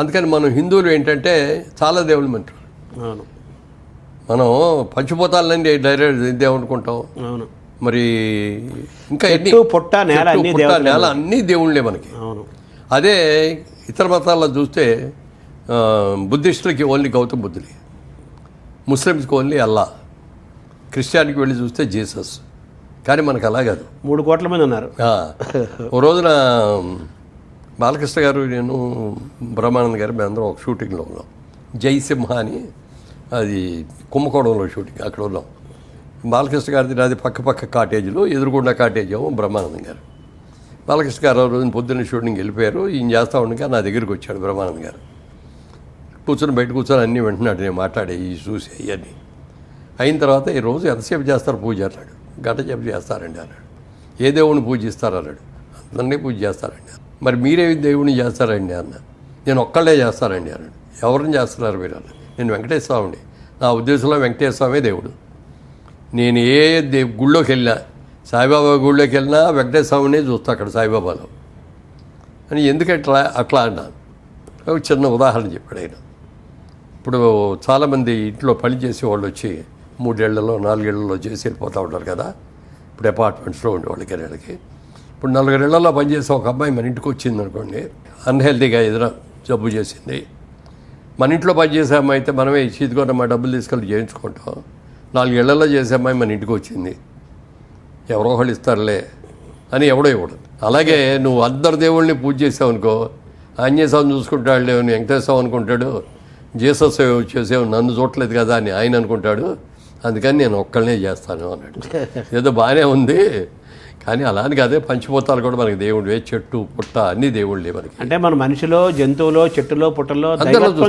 అందుకని మనం హిందువులు ఏంటంటే చాలా దేవుళ్ళు మంటారు. అవును, మనం పంచిపోతాలని డైరెక్ట్ ఇదేమనుకుంటాం. అవును, మరి ఇంకా పుట్ట నేల అన్నీ దేవుళ్ళే మనకి. అవును. అదే ఇతర మతాల్లో చూస్తే బుద్ధిస్టులకి ఓన్లీ గౌతమ్ బుద్ధులే, ముస్లిమ్స్కి ఓన్లీ అల్లా, క్రిస్టియానికి వెళ్ళి చూస్తే జీసస్. కానీ మనకు అలా కాదు, 3 కోట్ల మంది ఉన్నారు. ఓ రోజున బాలకృష్ణ గారు, నేను, బ్రహ్మానంద గారు మేమందరం ఒక షూటింగ్లో ఉన్నాం. జయసింహ అని, అది కుంభకోణంలో షూటింగ్, అక్కడ ఉన్నాం. బాలకృష్ణ గారిది నాది పక్క కాటేజీలో, ఎదురుగుండా కాటేజ్ ఏమో బ్రహ్మానందం గారు. బాలకృష్ణ గారు ఆ రోజున పొద్దున్న షూటింగ్ వెళ్ళిపోయారు. ఈయన చేస్తూ ఉండగా నా దగ్గరికి వచ్చాడు బ్రహ్మానందం గారు. బయట కూర్చొని అన్నీ వింటున్నాడు, నేను మాట్లాడే ఈ చూసి అవన్నీ అయిన తర్వాత, ఈ రోజు ఎంతసేపు చేస్తారు పూజ అన్నాడు. గంట సేపు చేస్తారండి అన్నాడు. ఏ దేవుడిని పూజిస్తారు అన్నాడు. అందరినీ పూజ చేస్తారండి. మరి మీరే దేవుడిని చేస్తారండి అన్న. నేను ఒక్కళ్ళే చేస్తానండి అన్నాడు. ఎవరిని చేస్తున్నారు మీరు అన్న. నేను వెంకటేశ్వర స్వామిని. నా ఉద్దేశంలో వెంకటేశ్వర స్వామే దేవుడు. నేను ఏ గుళ్ళోకి వెళ్ళినా, సాయిబాబా గుళ్ళోకి వెళ్ళినా వెంకటేశ్వర స్వామినే చూస్తా అక్కడ సాయిబాబాలో అని. ఎందుకంటే అట్లా అన్నాను. ఒక చిన్న ఉదాహరణ చెప్పాడు ఆయన. ఇప్పుడు చాలామంది ఇంట్లో పని చేసేవాళ్ళు వచ్చి 3 ఏళ్లలో 4 ఏళ్లలో చేసి వెళ్ళిపోతూ ఉంటారు కదా. ఇప్పుడు అపార్ట్మెంట్స్లో ఉండేవాళ్ళకి నెలకి. ఇప్పుడు 4 ఏళ్లలో పనిచేసే ఒక అమ్మాయి మన ఇంటికి వచ్చింది అనుకోండి, అన్హెల్తీగా ఏదైనా జబ్బు చేసింది. మన ఇంట్లో పనిచేసే అమ్మాయి అయితే మనమే ఇదిగోన మా డబ్బులు తీసుకెళ్ళి చేయించుకుంటాం. 4 ఏళ్లలో చేసే అమ్మాయి మన ఇంటికి వచ్చింది, ఎవరో ఒకళ్ళు ఇస్తారులే అని ఎవడో ఇవ్వడు. అలాగే నువ్వు అందరు దేవుళ్ళని పూజ చేసావు అనుకో, ఆంజనేయ స్వామిని చూసుకుంటాడు, లేవు వెంకటేశ్వర స్వామి అనుకుంటాడు, జీసస్ చేసేవు నన్ను చూడలేదు కదా అని ఆయన అనుకుంటాడు. అందుకని నేను ఒక్కళ్ళనే చేస్తాను అన్నాడు. ఏదో బాగానే ఉంది, కానీ అలా అని కాదే, పంచిపోతాలు కూడా మనకి దేవుడు, చెట్టు పుట్ట అన్ని దేవుళ్ళే మనకి. అంటే మన మనిషిలో, జంతువులో, చెట్టులో, పుట్టలో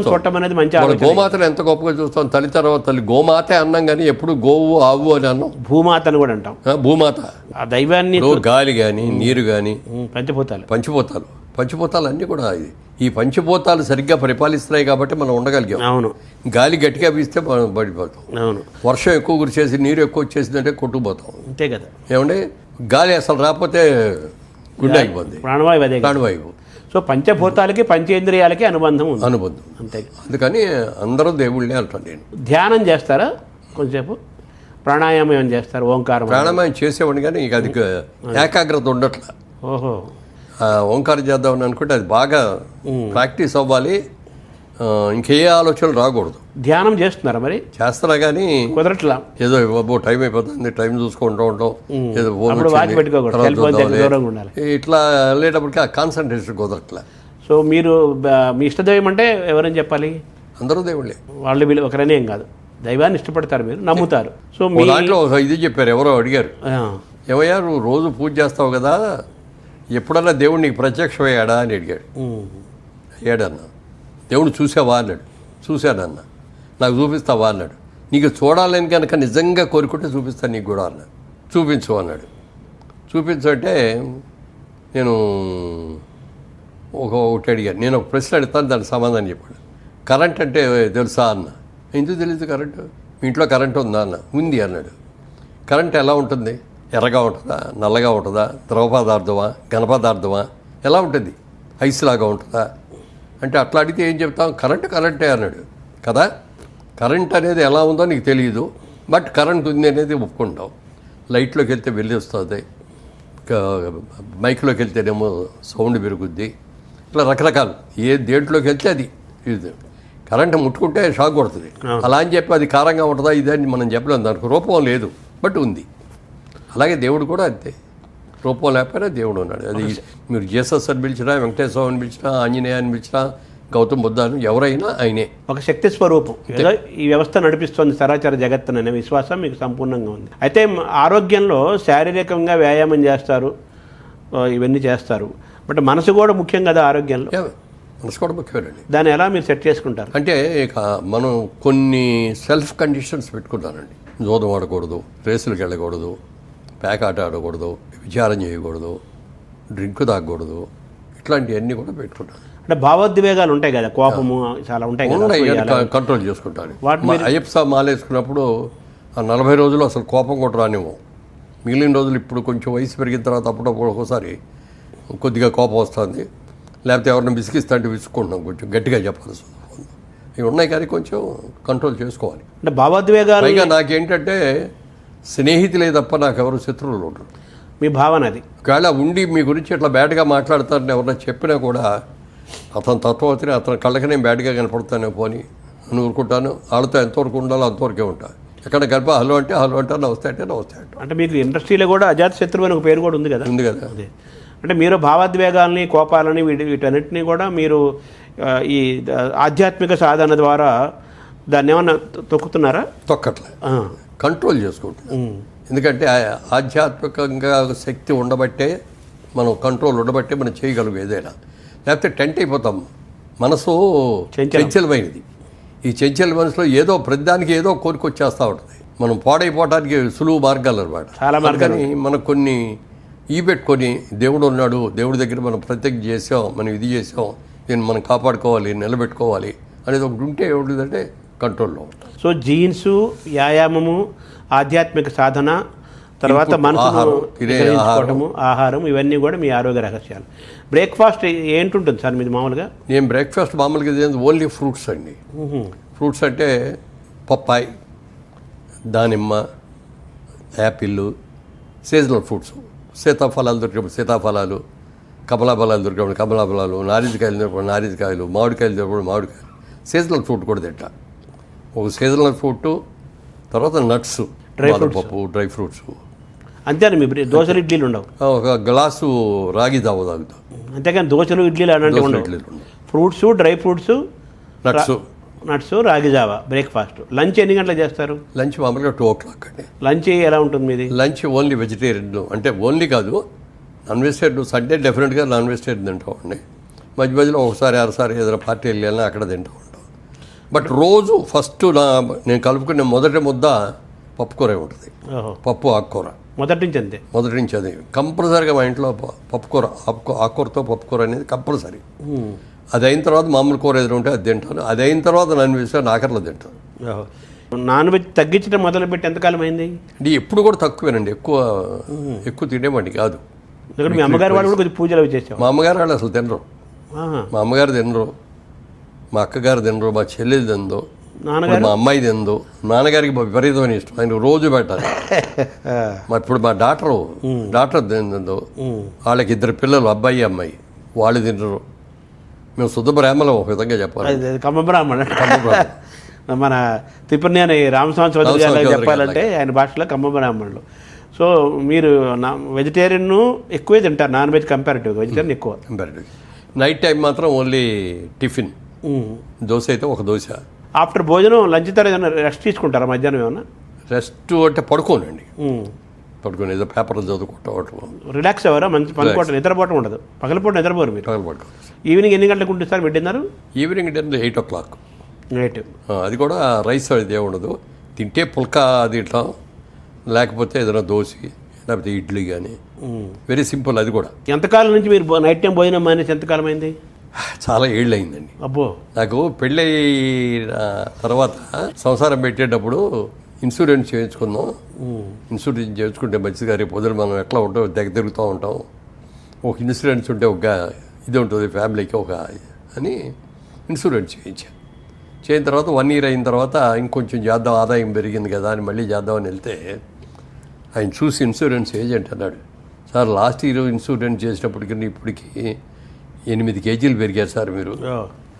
చూడటం అనేది మంచి ఆలోచన. గోమాతను ఎంత గొప్పగా చూస్తాం. తల్లి తర్వాత తల్లి గోమాతే అన్నాం, కానీ ఎప్పుడు గోవు ఆవు అని అన్నాం. భూమాతను కూడా అంటాం. భూమాత, ఆ దైవాన్ని, గాలి కానీ నీరు కానీ, పంచిపోతాలు అన్నీ కూడా ఈ పంచిపోతాలు సరిగ్గా పరిపాలిస్తున్నాయి కాబట్టి మనం ఉండగలిగాం. అవును. గాలి గట్టిగా వీస్తే మనం పడిపోతాం. అవును. వర్షం ఎక్కువ కురిచేసి నీరు ఎక్కువ వచ్చేసిందంటే కొట్టుకుపోతాం. అంతే కదా. ఏమంటే గాలి అసలు రాకపోతే గుండె అయిపోద్ది, ప్రాణవాయువు. సో పంచభూతాలకి పంచేంద్రియాలకి అనుబంధం ఉంది. అంతే. అందుకని అందరూ దేవుళ్ళే అంటాను నేను. ధ్యానం చేస్తారా కొంచెంసేపు? ప్రాణాయామం ఏమైనా చేస్తారు? ఓంకారం ప్రాణాయామం చేసేవాడిని, కానీ ఇక అది ఏకాగ్రత ఉండట్లా. ఓహో. ఓంకారం చేద్దామని అనుకుంటే అది బాగా ప్రాక్టీస్ అవ్వాలి, ఇంకే ఆలోచనలు రాకూడదు. ధ్యానం చేస్తున్నారా మరి? చేస్తారా, కానీ కుదరట్లా. ఏదో టైం అయిపోతుంది, టైం చూసుకుంటూ ఉంటాం, ఏదో ఇట్లా వెళ్ళేటప్పటికి ఆ కాన్సన్ట్రేషన్ కుదరట్లా. సో మీరు మీ ఇష్టదైవం అంటే ఎవరని చెప్పాలి? అందరూ దేవుళ్ళే. వాళ్ళు వీళ్ళు ఒకరనే ఏం కాదు, దైవాన్ని ఇష్టపడతారు, మీరు నమ్ముతారు. సో మీ దాంట్లో ఇది చెప్పారు, ఎవరో అడిగారు, ఏమయ్యా నువ్వు రోజు పూజ చేస్తావు కదా, ఎప్పుడన్నా దేవుడు నీకు ప్రత్యక్షమయ్యాడా అని అడిగాడు. అయ్యాడన్నా. దేవుడు చూసావా అన్నాడు. చూశానన్నా. నాకు చూపిస్తావా అన్నాడు. నీకు చూడాలని కనుక నిజంగా కోరుకుంటే చూపిస్తాను నీకు కూడా అన్నాడు. చూపించు అన్నాడు. చూపించు అంటే నేను ఒకటి అడిగాను. నేను ఒక ప్రశ్న అడుగుతాను, దానికి సమాధానం చెప్పాడు. కరెంట్ అంటే తెలుసా అన్న. ఎందుకు తెలియదు కరెంటు? మీ ఇంట్లో కరెంట్ ఉందా అన్న. ఉంది అన్నాడు. కరెంట్ ఎలా ఉంటుంది? ఎర్రగా ఉంటుందా, నల్లగా ఉంటుందా, ద్రవ పదార్థమా, ఘన పదార్థమా, ఎలా ఉంటుంది? ఐస్ లాగా ఉంటుందా అంటే అట్లా అడిగితే ఏం చెప్తాం? కరెంటే అన్నాడు కదా. కరెంట్ అనేది ఎలా ఉందో నీకు తెలియదు, బట్ కరెంట్ ఉంది అనేది ఒప్పుకుంటాం. లైట్లోకి వెళ్తే వెళ్ళి వస్తుంది, మైక్లోకి వెళ్తేనేమో సౌండ్ పెరుగుద్ది, ఇట్లా రకరకాలు. దేంట్లోకి వెళ్తే అది ఇది కరెంట్ ముట్టుకుంటే షాక్ కొడుతుంది. అలా అని చెప్పి అది కారంగా ఉంటుందా ఇదని మనం చెప్పలేము. దానికి రూపం లేదు, బట్ ఉంది. అలాగే దేవుడు కూడా అంతే, రూపం లేకపోయినా దేవుడు ఉన్నాడు. అది మీరు జీసస్ అని పిలిచినా, వెంకటేశ్వర అని పిలిచినా, ఆంజనేయ అని పిలిచినా, గౌతమ్ బుద్ధాను ఎవరైనా ఆయనే ఒక శక్తి స్వరూపం. ఏదో ఈ వ్యవస్థ నడిపిస్తుంది సరాచర జగత్తుననే విశ్వాసం మీకు సంపూర్ణంగా ఉంది. అయితే ఆరోగ్యంలో శారీరకంగా వ్యాయామం చేస్తారు, ఇవన్నీ చేస్తారు, బట్ మనసు కూడా ముఖ్యం కదా ఆరోగ్యంలో. మనసు కూడా ముఖ్యమేనండి. దాన్ని ఎలా మీరు సెట్ చేసుకుంటారు? అంటే ఇక మనం కొన్ని సెల్ఫ్ కండిషన్స్ పెట్టుకుంటానండి. జోదం ఆడకూడదు, రేసులకు వెళ్ళకూడదు, పేకాట ఆడకూడదు, విచారం చేయకూడదు, డ్రింక్ తాగకూడదు, ఇట్లాంటివన్నీ కూడా పెట్టుకుంటాను. అంటే భావోద్వేగాలు ఉంటాయి కదా, కోపము చాలా ఉంటాయి కదా, కంట్రోల్ చేసుకుంటాను. అయ్యప్ప మాలేసుకున్నప్పుడు ఆ 40 రోజులు అసలు కోపం కూడా రానివ్వం. మిగిలిన రోజులు ఇప్పుడు కొంచెం వయసు పెరిగిన తర్వాత అప్పుడప్పుడు ఒక్కోసారి కొద్దిగా కోపం వస్తుంది, లేకపోతే ఎవరిని విసిగిస్తా అంటే విసుక్కుంటున్నాం, కొంచెం గట్టిగా చెప్పాల్సి వస్తుంది. ఇవి ఉన్నాయి కానీ కొంచెం కంట్రోల్ చేసుకోవాలి. అంటే భావోద్వేగాలు పైగా నాకేంటంటే స్నేహితులే తప్ప నాకెవరు శత్రువులు ఉంటారు. మీ భావన అది. ఒకవేళ ఉండి మీ గురించి ఇట్లా బ్యాడ్గా మాట్లాడతారని ఎవరైనా చెప్పినా కూడా అతను తత్వవతిని అతని కళ్ళకి నేను బ్యాడ్గా కనపడతానే పోని అని ఊరుకుంటాను. వాళ్ళతో ఎంతవరకు ఉండాలో అంతవరకే ఉంటాను. ఎక్కడ కలిపి హలో అంటే హలో అంటారు, నమస్తే అంటే నమస్తే అంటారు. అంటే మీకు ఇండస్ట్రీలో కూడా అజాత శత్రువు అని ఒక పేరు కూడా ఉంది కదా. ఉంది కదా. అదే అంటే మీరు భావోద్వేగాల్ని, కోపాలని, వీటన్నిటిని కూడా మీరు ఈ ఆధ్యాత్మిక సాధన ద్వారా దాన్ని ఏమన్నా తొక్కుతున్నారా? తొక్కట్లే, కంట్రోల్ చేసుకుంటున్నాం. ఎందుకంటే ఆధ్యాత్మికంగా శక్తి ఉండబట్టే, మనం కంట్రోల్ ఉండబట్టే మనం చేయగలం ఏదైనా. లేకపోతే టెంట్ అయిపోతాం. మనసు చంచలమైనది. ఈ చంచల మనసులో ఏదో ప్రతిదానికి ఏదో కోరిక వచ్చేస్తూ ఉంటుంది. మనం పాడైపోవడానికి సులువు మార్గాలు అనమాట. చాలా మార్గాలు. మనకు కొన్ని పెట్టుకొని దేవుడు ఉన్నాడు, దేవుడి దగ్గర మనం ప్రత్యేక చేసాం, మనం ఇది చేసాం, దీన్ని మనం కాపాడుకోవాలి, నిలబెట్టుకోవాలి అనేది ఒకటి ఉంటే ఏమిటంటే కంట్రోల్లో ఉంటాం. సో జీన్సు, వ్యాయామము, ఆధ్యాత్మిక సాధన, తర్వాత మనసును గ్రహించుకోవటము, ఆహారం, ఇవన్నీ కూడా మీ ఆరోగ్య రహస్యాలు. బ్రేక్ఫాస్ట్ ఏంటుంటుంది సార్ మీది మామూలుగా? నేను బ్రేక్ఫాస్ట్ మామూలుగా ఓన్లీ ఫ్రూట్స్ అండి. ఫ్రూట్స్ అంటే పప్పాయి, దానిమ్మ, యాపిల్, సీజనల్ ఫ్రూట్స్. సీతాఫలాలు దొరికినప్పుడు సీతాఫలాలు, కమలాఫలాలు దొరికినప్పుడు కమలాఫలాలు, నారింజకాయలు దొరికినప్పుడు నారింజకాయలు, మామిడికాయలు దొరికినప్పుడు మామిడికాయలు. సీజనల్ ఫ్రూట్ కూడా తింటా. ఒక సీజనల్ ఫ్రూట్, తర్వాత నట్స్, పప్పు, డ్రై ఫ్రూట్స్. అంతేనా? మీ దోశలు, ఇడ్లీలు ఉండవు? ఒక గ్లాసు రాగి జావ తాగుతాం. అంతేకాని దోశలు, ఇడ్లీలు అలాంటివి ఉండవు. ఫ్రూట్స్, డ్రై ఫ్రూట్స్, నట్స్, రాగి జావా బ్రేక్ఫాస్ట్. లంచ్ ఎన్ని గంటలకు చేస్తారు? లంచ్ మామూలుగా 2 o'clock అండి. లంచ్ ఎలా ఉంటుంది మీది? Lunch only vegetarian. అంటే ఓన్లీ కాదు, నాన్ వెజిటేరియన్. సండే డెఫినెట్గా నాన్ వెజిటేరియన్ తింటామండి. మధ్య మధ్యలో ఒకసారి అరసారి ఏదైనా పార్టీ వెళ్ళాలని అక్కడ తింటూ ఉంటాం. బట్ రోజు ఫస్ట్ నేను కలుపుకునే మొదటి ముద్ద పప్పుకూర ఉంటుంది. పప్పు, ఆకుకూర మొదటి నుంచి అంతే. మొదటి నుంచి అది కంపల్సరీగా మా ఇంట్లో పప్పుకూర, ఆకుకూరతో పప్పుకూర అనేది కంపల్సరీ. అది అయిన తర్వాత మామూలు కూర ఏదైనా ఉంటే అది తింటాను. అది అయిన తర్వాత నాన్ వెజ్ నాకర్లో తింటాను. నాన్ వెజ్ తగ్గించడం మొదలుపెట్టి ఎంతకాలం అయింది? అంటే ఎప్పుడు కూడా తక్కువేనండి, ఎక్కువ తినేవాడిని కాదు. ఎందుకంటే మీ అమ్మగారు వాళ్ళు కూడా కొంచెం పూజలు అవి చేసేవారు. మా అమ్మగారు వాళ్ళు అసలు తినరు. మా అమ్మగారు తినరు, మా అక్కగారు తినరు, మా చెల్లెలు తినదు, మా అమ్మాయి తినదు. నాన్నగారికి విపరీతమైన ఇష్టం, ఆయన రోజు పెట్టాలి. ఇప్పుడు మా డాక్టర్ తినదు. వాళ్ళకి 2 పిల్లలు, అబ్బాయి అమ్మాయి, వాళ్ళు తినరు. మేము శుద్ధ బ్రాహ్మణం ఒక విధంగా చెప్పాలి. కమ్మ బ్రాహ్మణ. మన తిప్పనేని రామస్వామి చౌదరి గారు చెప్పాలంటే ఆయన భాషలో కమ్మ బ్రాహ్మణులు. సో మీరు వెజిటేరియన్ ఎక్కువే తింటారు, నాన్ వెజ్ కంపారిటివ్గా వెజిటేరియన్ ఎక్కువ. కంపారిటివ్. నైట్ టైం మాత్రం ఓన్లీ టిఫిన్. దోశ అయితే ఒక దోశ. ఆఫ్టర్ భోజనం లంచ్ తర్వాత ఏదైనా రెస్ట్ తీసుకుంటారా మధ్యాహ్నం? ఏమన్నా రెస్ట్ అంటే పడుకోనండి. పడుకొని ఏదో పేపర్లు చదువుకోవటం, రిలాక్స్ అవ్వరా? మంచి పనుకోవటం, నిద్రపోవటం ఉండదు. పగలపూట నిద్రపోరు మీరు? పగలపడుకో. ఈవినింగ్ ఎన్ని గంటలకు ఉంటుంది సార్ మీరు dinner? Evening dinner 8 o'clock. Night. అది కూడా రైస్ అది ఉండదు. తింటే పుల్కా తింటాం, లేకపోతే ఏదైనా దోశ లేకపోతే ఇడ్లీ కానీ. వెరీ సింపుల్ అది కూడా. ఎంతకాలం నుంచి మీరు నైట్ టైం భోజనం మానేసి ఎంతకాలం అయింది? చాలా ఏళ్ళు అయిందండి. అబ్బో. నాకు పెళ్ళి తర్వాత సంసారం పెట్టేటప్పుడు ఇన్సూరెన్స్ చేయించుకుందాం, ఇన్సూరెన్స్ చేయించుకుంటే మంచిగా రేపు పొద్దున మనం ఎట్లా ఉంటాం దగ్గర తిరుగుతూ ఉంటాం, ఒక ఇన్సూరెన్స్ ఉంటే ఒక ఇది ఉంటుంది ఫ్యామిలీకి ఒక అని ఇన్సూరెన్స్ చేయిన తర్వాత 1 year అయిన తర్వాత ఇంకొంచెం చేద్దాం, ఆదాయం పెరిగింది కదా అని మళ్ళీ చేద్దామని వెళ్తే ఆయన చూసి ఇన్సూరెన్స్ ఏజెంట్ అన్నాడు, సార్ లాస్ట్ ఇయర్ ఇన్సూరెన్స్ చేసినప్పటికీ ఇప్పటికి 8 kgs పెరిగారు సార్, మీరు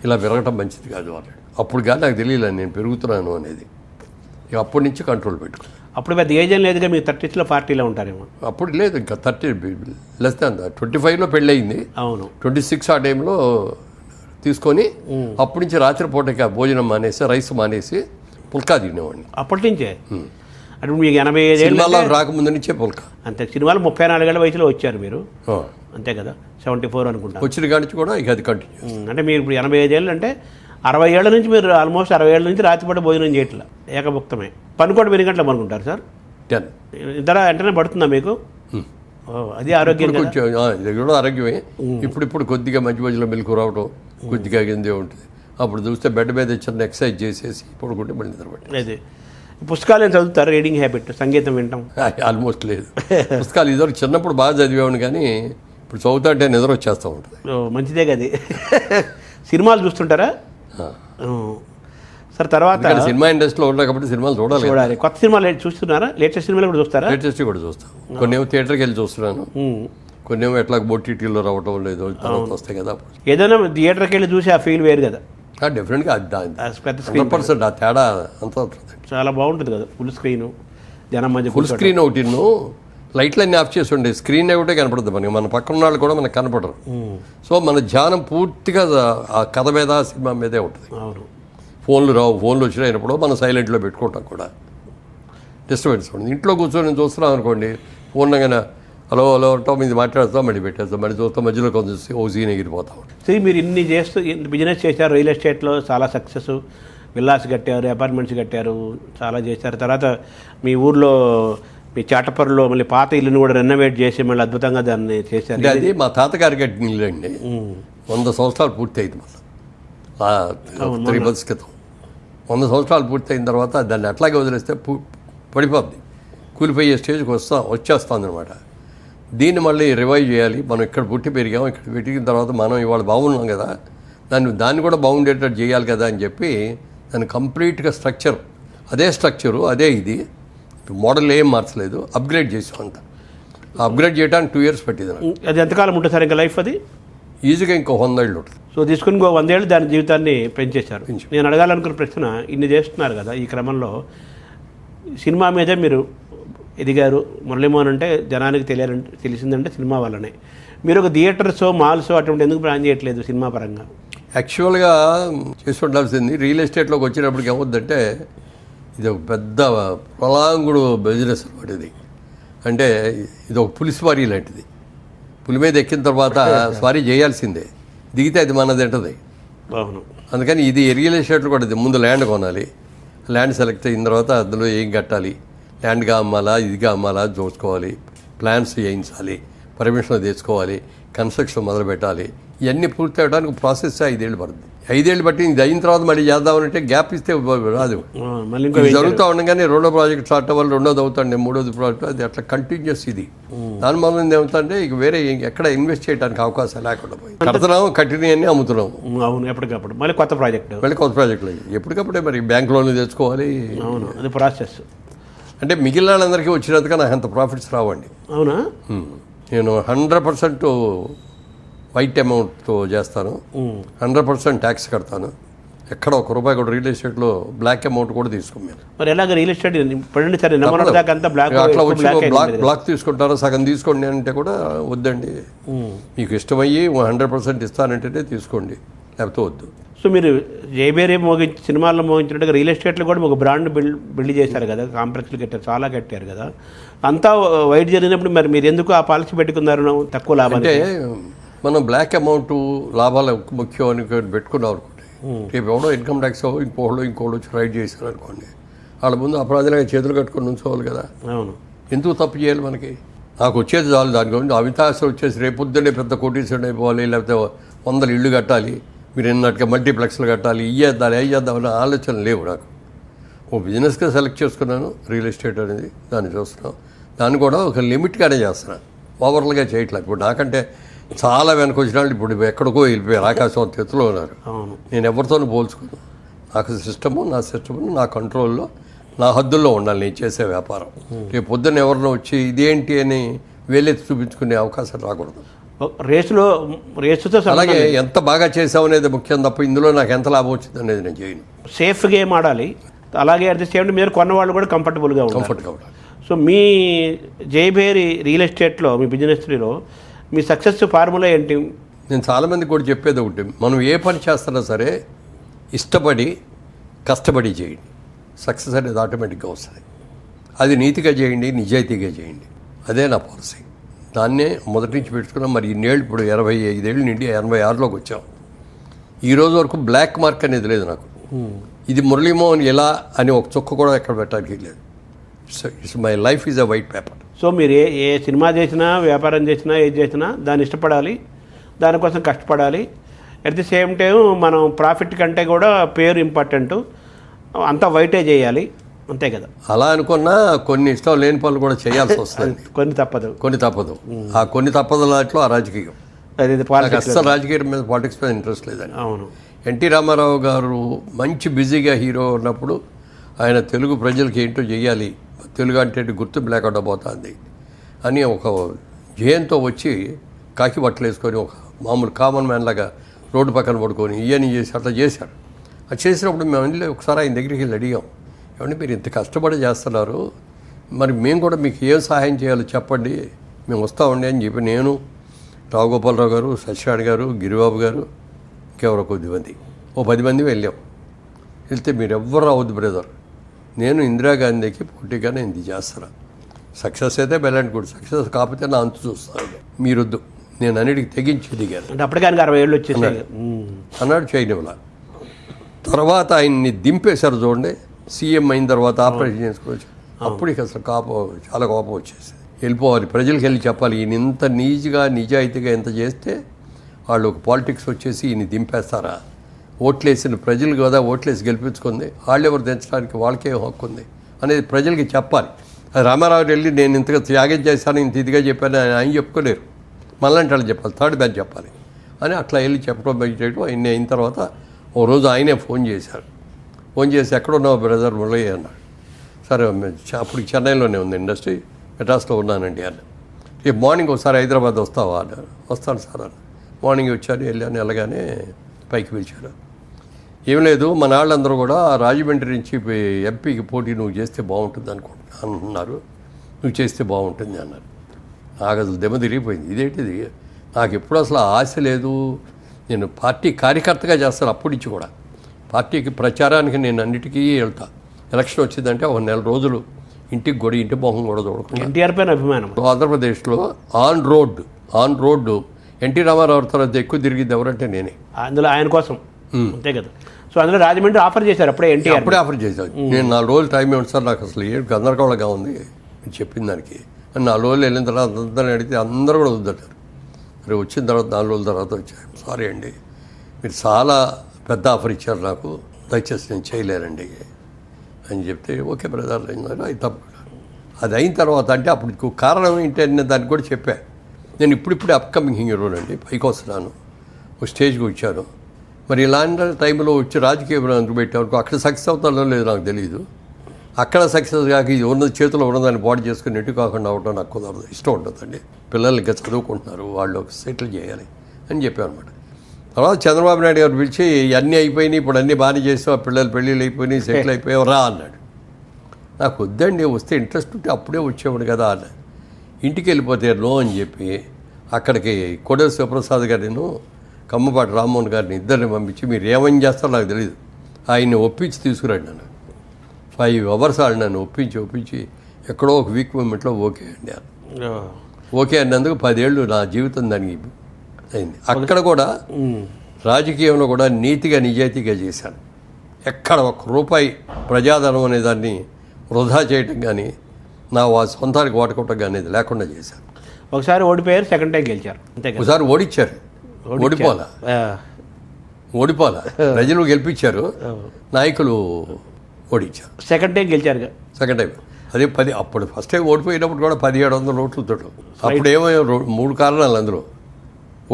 ఇలా పెరగటం మంచిది కాదు అన్నాడు. అప్పుడు కానీ నాకు తెలియలేదు నేను పెరుగుతున్నాను అనేది. ఇక అప్పటి నుంచి కంట్రోల్ పెట్టుకున్నాను. అప్పుడు పెద్ద ఏజ్ ఏం లేదుగా, మీరు 30sలో 40లో ఉంటారేమో. అప్పుడు లేదు, ఇంకా 30 లెస్ దాన్ 25లో పెళ్ళి అయింది. అవును. 26 ఆ టైంలో తీసుకొని అప్పటి నుంచి రాత్రిపూట భోజనం మానేసి రైస్ మానేసి పుల్కా తినేవాడిని. అప్పటి నుంచే అంటే మీకు 85 ఏళ్ళు సినిమాలో రాకముందు నుంచే పుల్కా. అంతే. సినిమాలు 34 ఏళ్ల వయసులో వచ్చారు మీరు, అంతే కదా? 74 అనుకుంటా. వచ్చిన కాడి నుంచి కూడా ఇక అది కంటిన్యూ. అంటే మీరు ఇప్పుడు 85 ఏళ్ళు అంటే 60 ఏళ్ళ నుంచి మీరు ఆల్మోస్ట్ 60 ఏళ్ళ నుంచి రాత్రిపూట భోజనం చేయట్లా, ఏకభుక్తమే. పనుకోవడం 8 గంటలు పనుకుంటారు సార్? 10 ఇద్దర వెంటనే పడుతుందా మీకు? అది ఆరోగ్యం కొంచెం ఇది కూడా ఆరోగ్యమే. ఇప్పుడు కొద్దిగా మధ్య మధ్యలో మెలకు రావడం కొద్దిగా కిందే ఉంటుంది. అప్పుడు చూస్తే బెడ్ మీద చిన్న ఎక్సర్సైజ్ చేసేసి పడుకుంటే మళ్ళీ నిద్రపట్టి. అదే. పుస్తకాలు ఏం చదువుతారు? రీడింగ్ హ్యాబిట్, సంగీతం వింటాం? ఆల్మోస్ట్ లేదు. పుస్తకాలు ఇదివరకు చిన్నప్పుడు బాగా చదివేవాడిని, కానీ ఇప్పుడు చదువుతా అంటే నిద్ర వచ్చేస్తూ ఉంటుంది. మంచిదే కదా. సినిమాలు చూస్తుంటారా సార్? తర్వాత సినిమా ఇండస్ట్రీలో ఉన్నా కాబట్టి సినిమాలు చూడాలి. కొత్త సినిమాలు చూస్తున్నారా? లేటెస్ట్ సినిమాలు కూడా చూస్తారా? లేటెస్ట్ కూడా చూస్తాను. కొన్ని ఏమో థియేటర్కి వెళ్ళి చూస్తున్నాను, కొన్ని ఏమో ఎట్లా ఓటీటీలో రావటం లేదు, తర్వాత వస్తాయి కదా. ఏదైనా థియేటర్కి వెళ్ళి చూసి ఆ ఫీల్ వేరు కదా. డెఫినెట్గా 100% ఆ తేడా అంతా ఉంటుంది. చాలా బాగుంటుంది కదా. ఫుల్ స్క్రీన్, జనం మధ్య ఫుల్ స్క్రీన్ ఒకటి, లైట్లన్నీ ఆఫ్ చేసి ఉండే స్క్రీన్ ఒకటే కనపడుతుంది మనకి, మన పక్కన వాళ్ళు కూడా మనకు కనపడరు. సో మన ధ్యానం పూర్తిగా ఆ కథ మీద సినిమా మీదే ఉంటుంది. అవును. ఫోన్లు రావు, ఫోన్లు వచ్చినప్పుడు మనం సైలెంట్లో పెట్టుకుంటాం కూడా, డిస్టర్బెన్స్ ఉంటుంది. ఇంట్లో కూర్చొని చూస్తున్నాం అనుకోండి, పూర్ణంగా హలో హలో అంటాం, ఇది మాట్లాడుతాం, మళ్ళీ పెట్టేస్తాం, మళ్ళీ చూస్తాం, మధ్యలో కొంచెం ఓ సీన్ ఎగిరిపోతాం. సరే, మీరు ఇన్ని చేస్తూ బిజినెస్ చేశారు, రియల్ ఎస్టేట్లో చాలా సక్సెస్, విల్లాస్ కట్టారు, అపార్ట్మెంట్స్ కట్టారు, చాలా చేశారు. తర్వాత మీ ఊర్లో మీ చాటపర్రులో మళ్ళీ పాత ఇల్లుని కూడా రెనోవేట్ చేసి మళ్ళీ అద్భుతంగా దాన్ని చేశారు. అది మా తాతగారి కట్టిన ఇల్లు అండి. 100 సంవత్సరాలు పూర్తి అయింది మళ్ళీ 3 months క్రితం. 100 సంవత్సరాలు పూర్తి అయిన తర్వాత దాన్ని అట్లాగే వదిలేస్తే పడిపోద్ది, కూలిపోయే స్టేజ్కి వచ్చేస్తుంది అనమాట. దీన్ని మళ్ళీ రివైవ్ చేయాలి. మనం ఇక్కడ పుట్టి పెరిగాం, ఇక్కడ పెట్టిన తర్వాత మనం ఇవాళ బాగున్నాం కదా, దాన్ని కూడా బాగుండేటట్టు చేయాలి కదా అని చెప్పి దాన్ని కంప్లీట్గా అదే స్ట్రక్చరు అదే ఇది మోడల్ ఏం మార్చలేదు, అప్గ్రేడ్ చేసాం అంత. అప్గ్రేడ్ చేయడానికి 2 years పట్టింది నాకు. అది ఎంతకాలం ఉంటుంది సార్ ఇంకా లైఫ్? అది ఈజీగా ఇంకో 100 ఏళ్ళు ఉంటుంది. సో తీసుకుని 100 ఏళ్ళు దాని జీవితాన్ని పెంచేశారు. నేను అడగాలనుకున్న ప్రశ్న, ఇన్ని చేస్తున్నారు కదా, ఈ క్రమంలో సినిమా మీద మీరు ఎదిగారు. మురళీమోహన్ అంటే జనానికి తెలిసిందంటే సినిమా వల్లనే. మీరు ఒక థియేటర్స్, మాల్స్ అటువంటి ఎందుకు ప్లాన్ చేయట్లేదు సినిమా పరంగా? యాక్చువల్గా చేసి ఉండాల్సింది. రియల్ ఎస్టేట్లోకి వచ్చినప్పటికి ఏమవుద్దంటే ఇది ఒక పెద్ద ప్రలాంగుడు బిజినెస్ అనమాట. ఇది అంటే ఇది ఒక పులి స్వారీ లాంటిది. పులి మీద ఎక్కిన తర్వాత స్వారీ చేయాల్సిందే, దిగితే అది మనది ఉంటుంది. అవును. అందుకని ఇది రియల్ ఎస్టేట్లో కూడా ఇది ముందు ల్యాండ్ కొనాలి, ల్యాండ్ సెలెక్ట్ అయిన తర్వాత అందులో ఏం కట్టాలి, ల్యాండ్గా అమ్మాలా ఇదిగా అమ్మాలా చూసుకోవాలి, ప్లాన్స్ చేయించాలి, పర్మిషన్ తెచ్చుకోవాలి, కన్స్ట్రక్షన్ మొదలు పెట్టాలి. ఇవన్నీ పూర్తి అవ్వడానికి ప్రాసెస్ 5 ఏళ్ళు పడుతుంది. 5 ఏళ్ళు బట్టి ఇది అయిన తర్వాత మళ్ళీ చేద్దామనంటే గ్యాప్ ఇస్తే రాదు. జరుగుతూ ఉండగానే రెండో ప్రాజెక్ట్ స్టార్ట్ అవ్వాలి, రెండోది అవుతాండి, మూడోది ప్రాజెక్ట్, అది అట్లా కంటిన్యూస్. ఇది దాని వల్ల ఏమవుతుందంటే ఇక వేరే ఎక్కడ ఇన్వెస్ట్ చేయడానికి అవకాశం లేకుండా పోయింది. కడుతున్నాము, కట్టినవన్నీ అమ్ముతున్నాము. అవును. ఎప్పటికప్పుడు మళ్ళీ కొత్త ప్రాజెక్టులు ఎప్పటికప్పుడే మరి బ్యాంక్ లోన్లు తెచ్చుకోవాలి. అవును, అది ప్రాసెస్. అంటే మిగిలిన వాళ్ళందరికీ వచ్చినందుకు నాకు అంత ప్రాఫిట్స్ రావండి. అవునా? నేను 100% వైట్ అమౌంట్తో చేస్తాను, 100% ట్యాక్స్ కడతాను. ఎక్కడ ₹1 కూడా రియల్ ఎస్టేట్లో బ్లాక్ అమౌంట్ కూడా తీసుకోమని. మరి ఎలాగ రియల్ ఎస్టేట్ బ్లాక్ తీసుకుంటారో సగం తీసుకోండి అంటే కూడా వద్దండి, మీకు ఇష్టమయ్యి 100% ఇస్తానంటేనే తీసుకోండి, లేకపోతే వద్దు. సో మీరు జైబేరే సినిమాల్లో మోగించినట్టుగా రియల్ ఎస్టేట్లో కూడా ఒక బ్రాండ్ బిల్డ్ చేశారు కదా, కాంప్లెక్స్లు కట్టారు, చాలా కట్టారు కదా. అంతా వైట్ జరిగినప్పుడు మరి మీరు ఎందుకు ఆ పాలసీ పెట్టుకున్నారు తక్కువ లాభం? అంటే మనం బ్లాక్ అమౌంట్ లాభాలు ముఖ్యం అని పెట్టుకున్నాం అనుకోండి, రేపు ఎవడో ఇన్కమ్ ట్యాక్స్ ఇంకోళ్ళు వచ్చి రైడ్ చేశారు అనుకోండి, వాళ్ళ ముందు అపరాధులుగా చేతులు కట్టుకొని ఉంచుకోవాలి కదా. అవును. ఎందుకు తప్పు చేయాలి మనకి? నాకు వచ్చేది చాలు. దాని గురించి అవితాసం వచ్చేసి రేపొద్దునే పెద్ద కోటీశ్వరుడు అయిపోవాలి, లేకపోతే 100 ఇళ్ళు కట్టాలి, మీరు ఎన్నట్టుగా మల్టీప్లెక్స్లు కట్టాలి, ఇయ్యేద్దాలి అయ్యేద్దామని ఆలోచన లేవు నాకు. ఓ బిజినెస్గా సెలెక్ట్ చేసుకున్నాను రియల్ ఎస్టేట్ అనేది, దాన్ని చూస్తున్నాను. దాన్ని కూడా ఒక లిమిట్గానే చేస్తున్నాను, ఓవర్లుగా చేయట్లేదు. ఇప్పుడు నాకంటే చాలా వెనక వచ్చిన వాళ్ళు ఇప్పుడు ఎక్కడికో వెళ్ళిపోయారు, ఆకాశం ఎత్తులో ఉన్నారు. నేను ఎవరితోనూ పోల్చుకోను. నాకు సిస్టము, నా సిస్టము నా కంట్రోల్లో, నా హద్దుల్లో ఉండాలి నేను చేసే వ్యాపారం. రేపు పొద్దున్న ఎవరినో వచ్చి ఇదేంటి అని వేలెత్తి చూపించుకునే అవకాశం రాకూడదు. రేసుతో అలాగే ఎంత బాగా చేసామనేది ముఖ్యం తప్ప ఇందులో నాకు ఎంత లాభం వచ్చింది అనేది నేను చేయను. సేఫ్ గేమ్ ఆడాలి. అలాగే అట్ ది సేమ్ టైం మీరు కొన్న వాళ్ళు కూడా కంఫర్టబుల్గా ఉండాలి. సో మీ జయభేరి రియల్ ఎస్టేట్లో, మీ బిజినెస్లో మీ సక్సెస్ ఫార్ములా ఏంటి? నేను చాలామందికి కూడా చెప్పేది ఒకటి, మనం ఏ పని చేస్తున్నా సరే ఇష్టపడి కష్టపడి చేయండి, సక్సెస్ అనేది ఆటోమేటిక్గా వస్తుంది. అది నీతిగా చేయండి, నిజాయితీగా చేయండి. అదే నా పాలసీ. దాన్నే మొదటి నుంచి పెట్టుకున్నాం. మరి ఇన్నేళ్ళు, ఇప్పుడు 25 ఏళ్ళు నుండి 86లోకి వచ్చాం. ఈ రోజు వరకు బ్లాక్ మార్క్ అనేది లేదు నాకు. ఇది మురళీమోహన్ ఎలా అని ఒక చుక్క కూడా ఎక్కడ పెట్టడానికి లేదు. It's my life is a white paper. So మీరు ఏ సినిమా చేసినా, వ్యాపారం చేసినా, ఏది చేసినా దాన్ని ఇష్టపడాలి, దానికోసం కష్టపడాలి. అట్ ది సేమ్ టైం మనం ప్రాఫిట్ కంటే కూడా పేరు ఇంపార్టెంట్, అంతా వైటే చేయాలి, అంతే కదా. అలా అనుకున్నా కొన్ని ఇష్టం లేని పనులు కూడా చేయాల్సి వస్తుంది. కొన్ని తప్పదు. ఆ కొన్ని తప్పదులాట్లో ఆ రాజకీయం. అసలు రాజకీయం మీద, పాలిటిక్స్ మీద ఇంట్రెస్ట్ లేదండి. అవును. ఎన్టీ రామారావు గారు మంచి బిజీగా హీరో ఉన్నప్పుడు ఆయన తెలుగు ప్రజలకి ఏంటో చేయాలి, తెలుగు అంటే గుర్తింపు లేకుండా పోతుంది అని ఒక జయంతో వచ్చి కాకి బట్టలు వేసుకొని ఒక మామూలు కామన్ మ్యాన్ లాగా రోడ్డు పక్కన పడుకొని ఇవన్నీ చేసి అట్లా చేశారు. అది చేసినప్పుడు మేము వెళ్ళి ఒకసారి ఆయన దగ్గరికి వెళ్ళి అడిగాం, ఏమంటే మీరు ఇంత కష్టపడి చేస్తున్నారు, మరి మేము కూడా మీకు ఏం సహాయం చేయాలో చెప్పండి, మేము వస్తామండి అని చెప్పి నేను, రావుగోపాలరావు గారు, సత్యనారాయణ గారు, గిరిబాబు గారు, ఇంకెవరో కొద్దిమంది, 10 మంది వెళ్ళాం. వెళ్తే మీరు ఎవ్వరు అవ్వద్దు బ్రదర్, నేను ఇందిరాగాంధీకి పోటీగా నేను ఇది చేస్తాను, సక్సెస్ అయితే బెల్లంటి కూడా, సక్సెస్ కాకపోతే నా అంతు చూస్తాను, మీరొద్దు, నేను అన్నిటికి తెగించి దిగాను. అంటే అప్పటికే 60 ఏళ్ళు వచ్చేసి అన్నాడు. చేయనివ్వలా. తర్వాత ఆయన్ని దింపేశారు చూడండి, సీఎం అయిన తర్వాత ఆపరేషన్ చేసుకోవచ్చు. అప్పుడు ఇక అసలు చాలా కోపం వచ్చేసి వెళ్ళిపోవాలి, ప్రజలకు వెళ్ళి చెప్పాలి, ఈయన ఇంత నీజ్గా నిజాయితీగా ఎంత చేస్తే వాళ్ళు ఒక పాలిటిక్స్ వచ్చేసి ఈయన దింపేస్తారా, ఓట్లేసిన ప్రజలు కదా ఓట్లేసి గెలిపించుకుంది, వాళ్ళు ఎవరు దించడానికి వాళ్ళకే హక్కు ఉంది అనేది ప్రజలకి చెప్పాలి. అది రామారావు వెళ్ళి నేను ఇంతగా త్యాగం చేశాను, ఇంత ఇదిగా చెప్పాను ఆయన చెప్పుకోలేరు, మళ్ళంటే వాళ్ళు చెప్పాలి, థర్డ్ బ్యాచ్ చెప్పాలి అని అట్లా వెళ్ళి చెప్పడం చేయడం. ఆయన అయిన తర్వాత ఓ రోజు ఆయనే ఫోన్ చేశారు. ఫోన్ చేసి ఎక్కడున్నావు బ్రదర్ మురళి అన్నాడు. సరే అప్పుడు చెన్నైలోనే ఉంది ఇండస్ట్రీ, మెడ్రాస్లో ఉన్నానండి అన్న. రేపు మార్నింగ్ ఒకసారి హైదరాబాద్ వస్తావా అన్నారు. వస్తాను సార్ అన్న. మార్నింగ్ వచ్చాను, వెళ్ళాను, వెళ్ళగానే పైకి పిలిచారు. ఏం లేదు, మన వాళ్ళందరూ కూడా రాజమండ్రి నుంచి ఎంపీకి పోటీ నువ్వు చేస్తే బాగుంటుంది అంటున్నారు, నువ్వు చేస్తే బాగుంటుంది అన్నారు. నాకు అసలు దెమ్మ తిరిగిపోయింది. ఇదేంటిది, నాకు ఎప్పుడు అసలు ఆశ లేదు, నేను పార్టీ కార్యకర్తగా చేస్తాను అప్పటి నుంచి కూడా. పార్టీకి ప్రచారానికి నేను అన్నిటికీ వెళ్తా. ఎలక్షన్ వచ్చిందంటే ఒక 4 రోజులు ఇంటికి కూడా, ఇంటి మొహం కూడా చూడకుండా. ఎన్టీఆర్ పైన అభిమానం. ఆంధ్రప్రదేశ్లో ఆన్ రోడ్డు ఎన్టీ రామారావు తర్వాత ఎక్కువ తిరిగింది ఎవరంటే నేనే. అందులో ఆయన కోసం, అంతే కదా. సో అందులో రాజమండ్రి ఆఫర్ చేశారు అప్పుడే, ఎన్టీఆర్ ఆఫర్ చేశారు. నేను 4 రోజులు టైం ఇవ్వండి సార్, నాకు అసలు ఏడు గందరగోళంగా ఉంది మీరు చెప్పిన దానికి. 4 రోజులు వెళ్ళిన తర్వాత అందరిని అడిగితే అందరూ కూడా వద్దంటారు. మరి వచ్చిన తర్వాత 4 రోజుల తర్వాత వచ్చాయి. సారీ అండి, మీరు చాలా పెద్ద ఆఫర్ ఇచ్చారు నాకు, దయచేసి నేను చేయలేనండి అని చెప్తే, ఓకే బ్రదర్ అన్నారు. అది తప్పు. అది అయిన తర్వాత అంటే అప్పుడు కారణం ఏంటంటే దానికి కూడా చెప్పా. నేను ఇప్పుడిప్పుడే అప్కమింగ్ హీరోనండి, పైకి వస్తున్నాను, ఒక స్టేజ్కి వచ్చాను. మరి ఇలాంటి టైంలో వచ్చి రాజకీయ అందుకు పెట్టాను, అక్కడ సక్సెస్ అవుతానో లేదో నాకు తెలియదు. అక్కడ సక్సెస్ కాక ఇది ఉన్నది చేతిలో ఉన్నదాన్ని బాడీ చేసుకుని ఎటు కాకుండా అవడం నాకు కుదరదు, ఇష్టం ఉంటుందండి. పిల్లలు ఇంకా చదువుకుంటున్నారు, వాళ్ళు సెటిల్ చేయాలి అని చెప్పాను అనమాట. తర్వాత చంద్రబాబు నాయుడు గారు పిలిచి అన్నీ అయిపోయినాయి, ఇప్పుడు అన్నీ బాగానే చేస్తాం, పిల్లలు పెళ్ళిళ్ళు అయిపోయినాయి, సెటిల్ అయిపోయావు రా అన్నాడు. నాకు వద్దండి, వస్తే ఇంట్రెస్ట్ ఉంటే అప్పుడే వచ్చేవాడు కదా అన్న. ఇంటికి వెళ్ళిపోతే నో అని చెప్పి అక్కడికి కొడేరు శివప్రసాద్ గారిను, కమ్మపాటి రామ్మోహన్ గారిని ఇద్దరిని పంపించి మీరు ఏమని చేస్తారో నాకు తెలియదు, ఆయన్ని ఒప్పించి తీసుకురండి నన్ను. 5 hours వాళ్ళు నన్ను ఒప్పించి ఎక్కడో ఒక వీక్ మూమెంట్లో ఓకే అండి అన్న. ఓకే అన్నందుకు 10 ఏళ్ళు నా జీవితం దానికి అయింది. అక్కడ కూడా రాజకీయంలో కూడా నీతిగా నిజాయితీగా చేశాను. ఎక్కడ ఒక్క రూపాయి ప్రజాధనం అనే దాన్ని వృధా చేయటం కానీ నా సొంతానికి వాడుకోవటం కానీ ఇది లేకుండా చేశారు. ఒకసారి ఓడిపోయారు, సెకండ్ టైం గెలిచారు, అంతే కదా. ఒకసారి ఓడిచ్చారు, ఓడిపోలా ప్రజలు గెలిపించారు, నాయకులు ఓడించారు. సెకండ్ టైం గెలిచారు. సెకండ్ టైం అదే అప్పుడు ఫస్ట్ టైం ఓడిపోయినప్పుడు కూడా 1700 ఓట్లతో. అప్పుడు ఏమో 3 కారణాలు అందులో.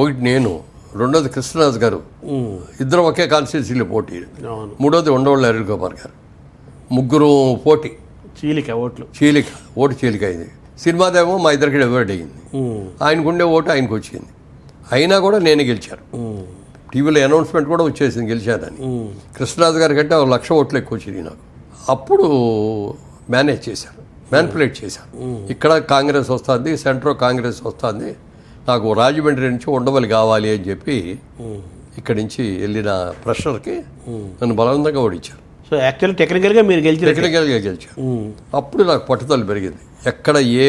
ఒకటి నేను, రెండోది కృష్ణరాజు గారు, ఇద్దరు ఒకే కాన్స్టిట్యూన్సీలో పోటీ. మూడోది ఉండవల్లి అరుణ్ కుమార్ గారు, ముగ్గురు పోటీ. ఓటు చీలిక అయింది. సినిమాదేమో మా ఇద్దరికి డివైడ్ అయ్యింది. ఆయనకుండే ఓటు ఆయనకు వచ్చింది. అయినా కూడా నేనే గెలిచాను. టీవీలో అనౌన్స్మెంట్ కూడా వచ్చేసింది గెలిచానని. కృష్ణరాజు గారి కంటే 1,00,000 ఓట్లు ఎక్కువ వచ్చింది నాకు. అప్పుడు మేనేజ్ చేశాను, మ్యానిపులేట్ చేశాను. ఇక్కడ కాంగ్రెస్ వస్తుంది, సెంట్రల్ కాంగ్రెస్ వస్తుంది, నాకు రాజమండ్రి నుంచి ఉండవల్లి కావాలి అని చెప్పి ఇక్కడి నుంచి వెళ్ళిన ప్రెషర్కి నన్ను బలవంతంగా ఓడించారు. సో యాక్చువల్లీ టెక్నికల్గా మీరు గెలిచారు. అప్పుడు నాకు పట్టుదల పెరిగింది. ఎక్కడ ఏ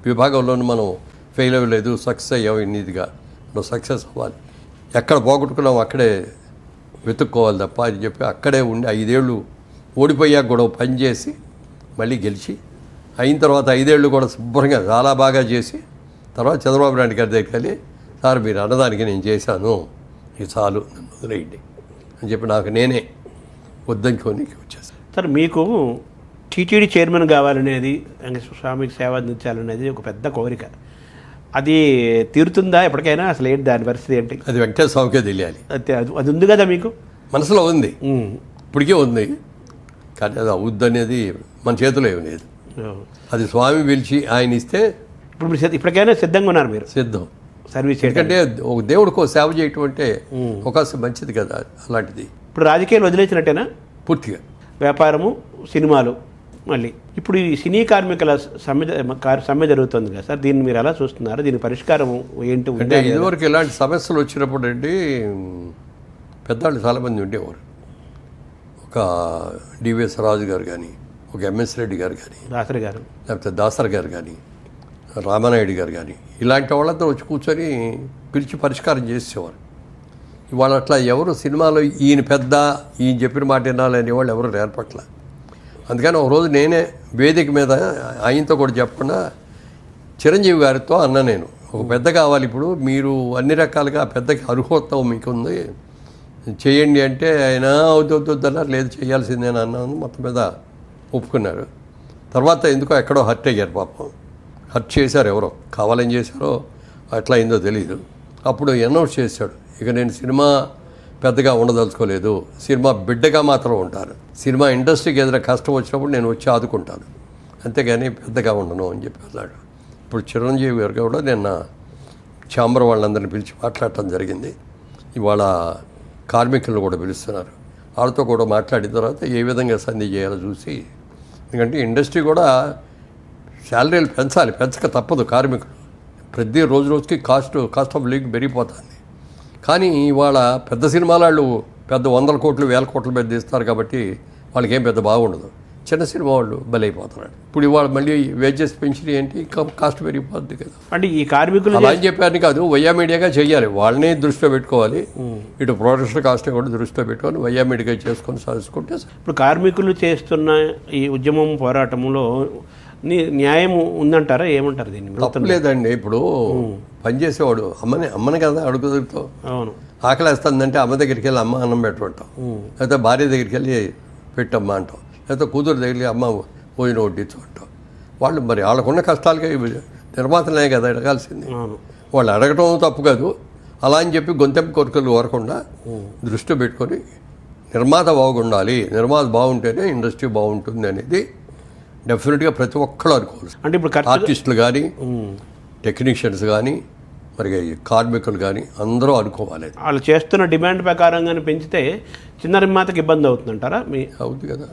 విభాగంలోనూ మనం ఫెయిల్ అవ్వలేదు, సక్సెస్ అయ్యాం. ఇన్నిదిగా మనం సక్సెస్ అవ్వాలి, ఎక్కడ పోగొట్టుకున్నాం అక్కడే వెతుక్కోవాలి తప్ప అని చెప్పి అక్కడే ఉండి 5 ఏళ్ళు ఓడిపోయాక కూడా పని చేసి మళ్ళీ గెలిచి అయిన తర్వాత 5 ఏళ్ళు కూడా శుభ్రంగా చాలా బాగా చేసి తర్వాత చంద్రబాబు నాయుడు గారి దగ్గరికి వెళ్ళి, సార్ మీరు అన్నదానికి నేను చేశాను, ఇది చాలు, నన్ను వదిలేయండి అని చెప్పి నాకు నేనే వద్దనుకొని వచ్చేసాను. సార్ మీకు టీటీడీ చైర్మన్ కావాలనేది, వెంకటేశ్వర స్వామికి సేవ అందించాలనేది ఒక పెద్ద కోరిక. అది తీరుతుందా ఎప్పటికైనా? అసలు ఏంటి దాని పరిస్థితి ఏంటి? అది వెంకటేశ్వర స్వామికే తెలియాలి. అది ఉంది కదా మీకు మనసులో ఉంది, ఇప్పటికే ఉంది. కానీ అది అవుద్ది అనేది మన చేతిలో ఏమి లేదు. అది స్వామి పిలిచి ఆయన ఇస్తే ఇప్పుడు మీరు ఇప్పటికైనా సిద్ధంగా ఉన్నారు? మీరు సిద్ధం సర్వీస్ చేయడం. ఎందుకంటే ఒక దేవుడికో సేవ చేయటం అంటే అవకాశం మంచిది కదా. అలాంటిది ఇప్పుడు రాజకీయాలు వదిలేసినట్టేనా పూర్తిగా? వ్యాపారము, సినిమాలు. మళ్ళీ ఇప్పుడు ఈ సినీ కార్మికుల సమ్మె జరుగుతుంది కదా సార్, దీన్ని మీరు ఎలా చూస్తున్నారు? దీని పరిష్కారం ఏంటి? అంటే ఇదివరకు ఇలాంటి సమస్యలు వచ్చినప్పుడు అండి పెద్దవాళ్ళు చాలామంది ఉండేవారు. ఒక డివిఎస్ రాజు గారు కానీ, ఒక ఎంఎస్ రెడ్డి గారు కానీ, లేకపోతే దాసరి గారు కానీ, రామానాయుడు గారు కానీ, ఇలాంటి వాళ్ళతో వచ్చి కూర్చొని పిలిచి పరిష్కారం చేసేవారు. ఇవాళ అట్లా ఎవరు సినిమాలో ఈయన పెద్ద, ఈయన చెప్పిన మాట వినాలని వాళ్ళు ఎవరు ఏర్పట్ల. అందుకని ఒకరోజు నేనే వేదిక మీద ఆయనతో కూడా చెప్పకుండా చిరంజీవి గారితో అన్నా, నేను ఒక పెద్ద కావాలి, ఇప్పుడు మీరు అన్ని రకాలుగా పెద్దకి అర్హోత్వం మీకు ఉంది, చేయండి అంటే ఆయన వద్దన్నారు. లేదు చేయాల్సిందే అన్నాను. మొత్తం మీద ఒప్పుకున్నారు. తర్వాత ఎందుకో ఎక్కడో హర్ట్ అయ్యారు పాపం. హర్ట్ చేశారు, ఎవరో కావాలని చేశారో అట్లా అయిందో తెలియదు. అప్పుడు అనౌన్స్ చేశాడు, ఇక నేను సినిమా పెద్దగా ఉండదలుచుకోలేదు, సినిమా బిడ్డగా మాత్రం ఉంటాను, సినిమా ఇండస్ట్రీకి ఏదైనా కష్టం వచ్చినప్పుడు నేను వచ్చి ఆదుకుంటాను, అంతేగాని పెద్దగా ఉండను అని చెప్పి అన్నాడు. ఇప్పుడు చిరంజీవి గారు కూడా నిన్న ఛాంబర్ వాళ్ళందరినీ పిలిచి మాట్లాడటం జరిగింది. ఇవాళ కార్మికులను కూడా పిలుస్తున్నారు. వాళ్ళతో కూడా మాట్లాడిన తర్వాత ఏ విధంగా సంధి చేయాలో చూసి, ఎందుకంటే ఇండస్ట్రీ కూడా శాలరీలు పెంచాలి, పెంచక తప్పదు. కార్మికులు ప్రతి రోజుకి కాస్ట్ ఆఫ్ లివింగ్ పెరిగిపోతుంది. కానీ ఇవాళ పెద్ద సినిమాల వాళ్ళు పెద్ద 100 కోట్లు 1000 కోట్ల మీద తీస్తారు కాబట్టి వాళ్ళకి ఏం పెద్ద బాగుండదు. చిన్న సినిమా వాళ్ళు బలైపోతున్నారు. ఇప్పుడు ఇవాళ మళ్ళీ వేజెస్ పెంచిన ఏంటి, కాస్ట్ పెరిగిపోద్ది కదా. అంటే ఈ కార్మికులు అలా అని చెప్పారని కాదు, వయ్యా మీడియాగా చేయాలి, వాళ్ళని దృష్టిలో పెట్టుకోవాలి. ఇటు ప్రొడక్షన్ కాస్ట్ని కూడా దృష్టిలో పెట్టుకొని వయ్యా మీడియాగా చేసుకొని సాధించుకుంటే. ఇప్పుడు కార్మికులు చేస్తున్న ఈ ఉద్యమం పోరాటంలో న్యాయం ఉందంటారా? ఏమంటారు దీన్ని? తప్పలేదండి. ఇప్పుడు పనిచేసేవాడు అమ్మని కదా అడుగుతావు. అవును, ఆకలేస్తుందంటే అమ్మ దగ్గరికి వెళ్ళి అమ్మ అన్నం పెట్టమంటాం, లేకపోతే భార్య దగ్గరికి వెళ్ళి పెట్టమ్మా అంటాం, లేకపోతే కూతురు దగ్గరికి అమ్మ భోజనం వడ్డించు అంటాం. వాళ్ళు మరి వాళ్ళకున్న కష్టాలకి నిర్మాతలే కదా అడగాల్సింది. వాళ్ళు అడగటం తప్పు కాదు. అలా అని చెప్పి గొంతెంపు కోరికలు కోరకుండా దృష్టి పెట్టుకొని నిర్మాత బాగుండాలి, నిర్మాత బాగుంటేనే ఇండస్ట్రీ బాగుంటుంది అనేది డెఫినెట్గా ప్రతి ఒక్కళ్ళు అనుకోవాలి. అంటే ఇప్పుడు ఆర్టిస్టులు కానీ, టెక్నీషియన్స్ కానీ, మరి కార్మికులు కానీ అందరూ అనుకోవాలి. వాళ్ళు చేస్తున్న డిమాండ్ ప్రకారంగానే పెంచితే చిన్న నిర్మాతకి ఇబ్బంది అవుతుందంటారా? అవుతుంది కదా.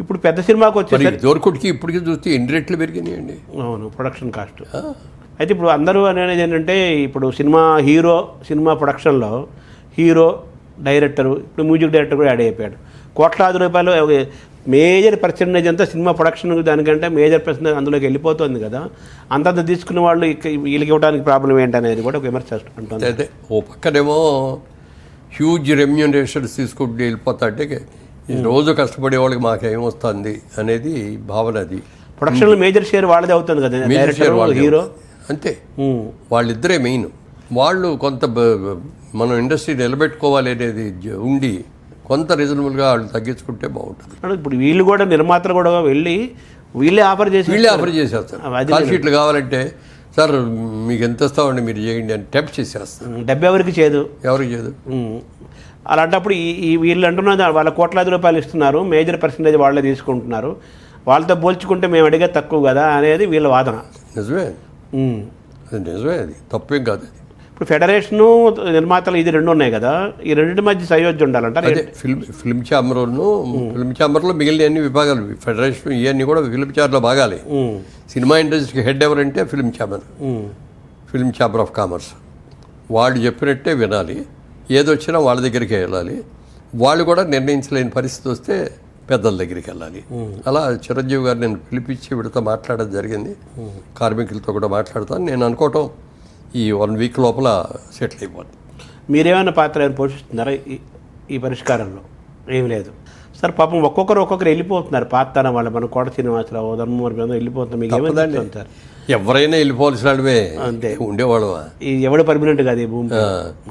ఇప్పుడు పెద్ద సినిమాకి వచ్చే దొరకుడికి ఇప్పటికీ చూస్తే ఎన్ని రెట్లు పెరిగినాయండి. అవును, ప్రొడక్షన్ కాస్ట్. అయితే ఇప్పుడు అందరూ అనేది ఏంటంటే, ఇప్పుడు సినిమా ప్రొడక్షన్లో హీరో, డైరెక్టరు, ఇప్పుడు మ్యూజిక్ డైరెక్టర్ కూడా యాడ్ అయిపోయాడు. కోట్లాది రూపాయలు మేజర్ పర్సెంటేజ్ అంతా సినిమా ప్రొడక్షన్ దానికంటే మేజర్ పర్సెంటేజ్ అందులోకి వెళ్ళిపోతుంది కదా. అంతంత తీసుకున్న వాళ్ళు వీళ్ళకి ఇవ్వడానికి ప్రాబ్లం ఏంటనేది కూడా ఒక విమర్శ ఉంటుంది. అదే ఓ పక్కనేమో హ్యూజ్ రెమ్యూనరేషన్స్ తీసుకుంటూ వెళ్ళిపోతా అంటే ఈ రోజు కష్టపడే వాళ్ళకి మాకేం వస్తుంది అనేది భావన అది. ప్రొడక్షన్లో మేజర్ షేర్ వాళ్ళదే అవుతుంది కదా, డైరెక్టర్ హీరో అంతే. వాళ్ళిద్దరే మెయిన్. వాళ్ళు కొంత మనం ఇండస్ట్రీ నిలబెట్టుకోవాలి అనేది ఉండి కొంత రీజనబుల్గా వాళ్ళు తగ్గించుకుంటే బాగుంటుంది. ఇప్పుడు వీళ్ళు కూడా నిర్మాతలు కూడా వెళ్ళి వీళ్ళే ఆఫర్ చేసేస్తారు. కాల్ షీట్లు కావాలంటే సార్ మీకు ఎంత ఇస్తామండి మీరు చేయండి అని టెంప్ట్ చేసేస్తారు. డబ్బు ఎవరికి చేయదు. అలాంటప్పుడు ఈ వీళ్ళు అంటున్నది వాళ్ళ కోట్లాది రూపాయలు ఇస్తున్నారు, మేజర్ పర్సంటేజ్ వాళ్ళే తీసుకుంటున్నారు, వాళ్ళతో పోల్చుకుంటే మేము అడిగే తక్కువ కదా అనేది వీళ్ళ వాదన. నిజమే అది తప్పేం కాదు. అది ఇప్పుడు ఫెడరేషను నిర్మాతలు ఇది రెండు ఉన్నాయి కదా, ఈ రెండింటి మధ్య సయోధ్య ఉండాలంట. అదే ఫిల్మ్ ఛాంబర్లో మిగిలిన అన్ని విభాగాలు, ఫెడరేషన్ ఇవన్నీ కూడా ఫిల్మ్ ఛాంబర్లో భాగాలి. సినిమా ఇండస్ట్రీకి హెడ్ ఎవరంటే ఫిల్మ్ ఛాంబర్ ఆఫ్ కామర్స్. వాళ్ళు చెప్పినట్టే వినాలి, ఏదొచ్చినా వాళ్ళ దగ్గరికి వెళ్ళాలి. వాళ్ళు కూడా నిర్ణయించలేని పరిస్థితి వస్తే పెద్దల దగ్గరికి వెళ్ళాలి. అలా చిరంజీవి గారు నేను పిలిపించి వీడితో మాట్లాడడం జరిగింది. కార్మికులతో కూడా మాట్లాడతాను. నేను అనుకోవటం ఈ 1 వీక్ లోపల సెటిల్ అయిపోతుంది. మీరేమైనా పాత్ర పోషిస్తున్నారా ఈ పరిష్కారంలో? ఏం లేదు సార్. పాపం ఒక్కొక్కరు వెళ్ళిపోతున్నారు. పాత్ర వాళ్ళ మన కోట శ్రీనివాసరావు, ధర్మవరం వెళ్ళిపోతున్నారు. మీకు ఏమైందండి సార్? ఎవరైనా వెళ్ళిపోవాల్సిన వాళ్ళమే అంతే ఉండేవాళ్ళు. ఎవడు పర్మనెంట్ కాదు ఈ భూమి.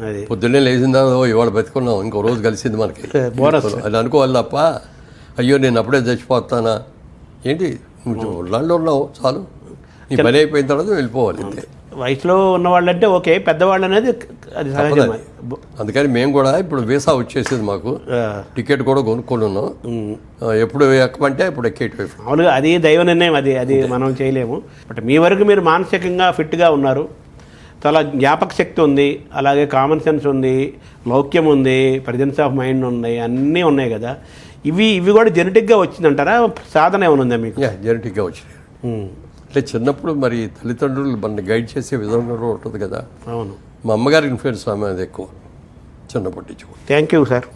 అది పొద్దున్నే లేచిందా ఇవాళ బతుకున్నాం, ఇంకో రోజు కలిసింది మనకి బోనస్ అది అనుకోవాలి తప్ప అయ్యో నేను అప్పుడే చచ్చిపోతానా ఏంటి, నువ్వు ఒళ్ళాళ్ళు ఉన్నావు చాలు, నీ పని అయిపోయిన తర్వాత వెళ్ళిపోవాలి అంతే. వయసులో ఉన్న వాళ్ళంటే ఓకే, పెద్దవాళ్ళు అనేది అది సహజం. అందుకని మేము కూడా ఇప్పుడు వీసా వచ్చేసింది మాకు, టికెట్ కూడా కొనుక్కొని ఉన్నాం. ఎప్పుడు ఎక్కమంటే అప్పుడు ఎక్కేటి. మామూలుగా అది దైవ నిర్ణయం, అది మనం చేయలేము. బట్ మీ వరకు మీరు మానసికంగా ఫిట్గా ఉన్నారు, చాలా జ్ఞాపక శక్తి ఉంది, అలాగే కామన్ సెన్స్ ఉంది, లౌక్యం ఉంది, ప్రజెన్స్ ఆఫ్ మైండ్ ఉంది, అన్నీ ఉన్నాయి కదా. ఇవి కూడా జెనెటిక్గా వచ్చిందంటారా? సాధన ఏమైనా ఉందా మీకు? జెనెటిక్గా వచ్చినాయి. అంటే చిన్నప్పుడు మరి తల్లిదండ్రులు మన గైడ్ చేసే విధంగా ఉంటుంది కదా. అవును. మా అమ్మగారి ఇన్ఫ్లుయెన్స్ ఆమె అది ఎక్కువ చిన్నప్పటి నుంచి. Thank you sir.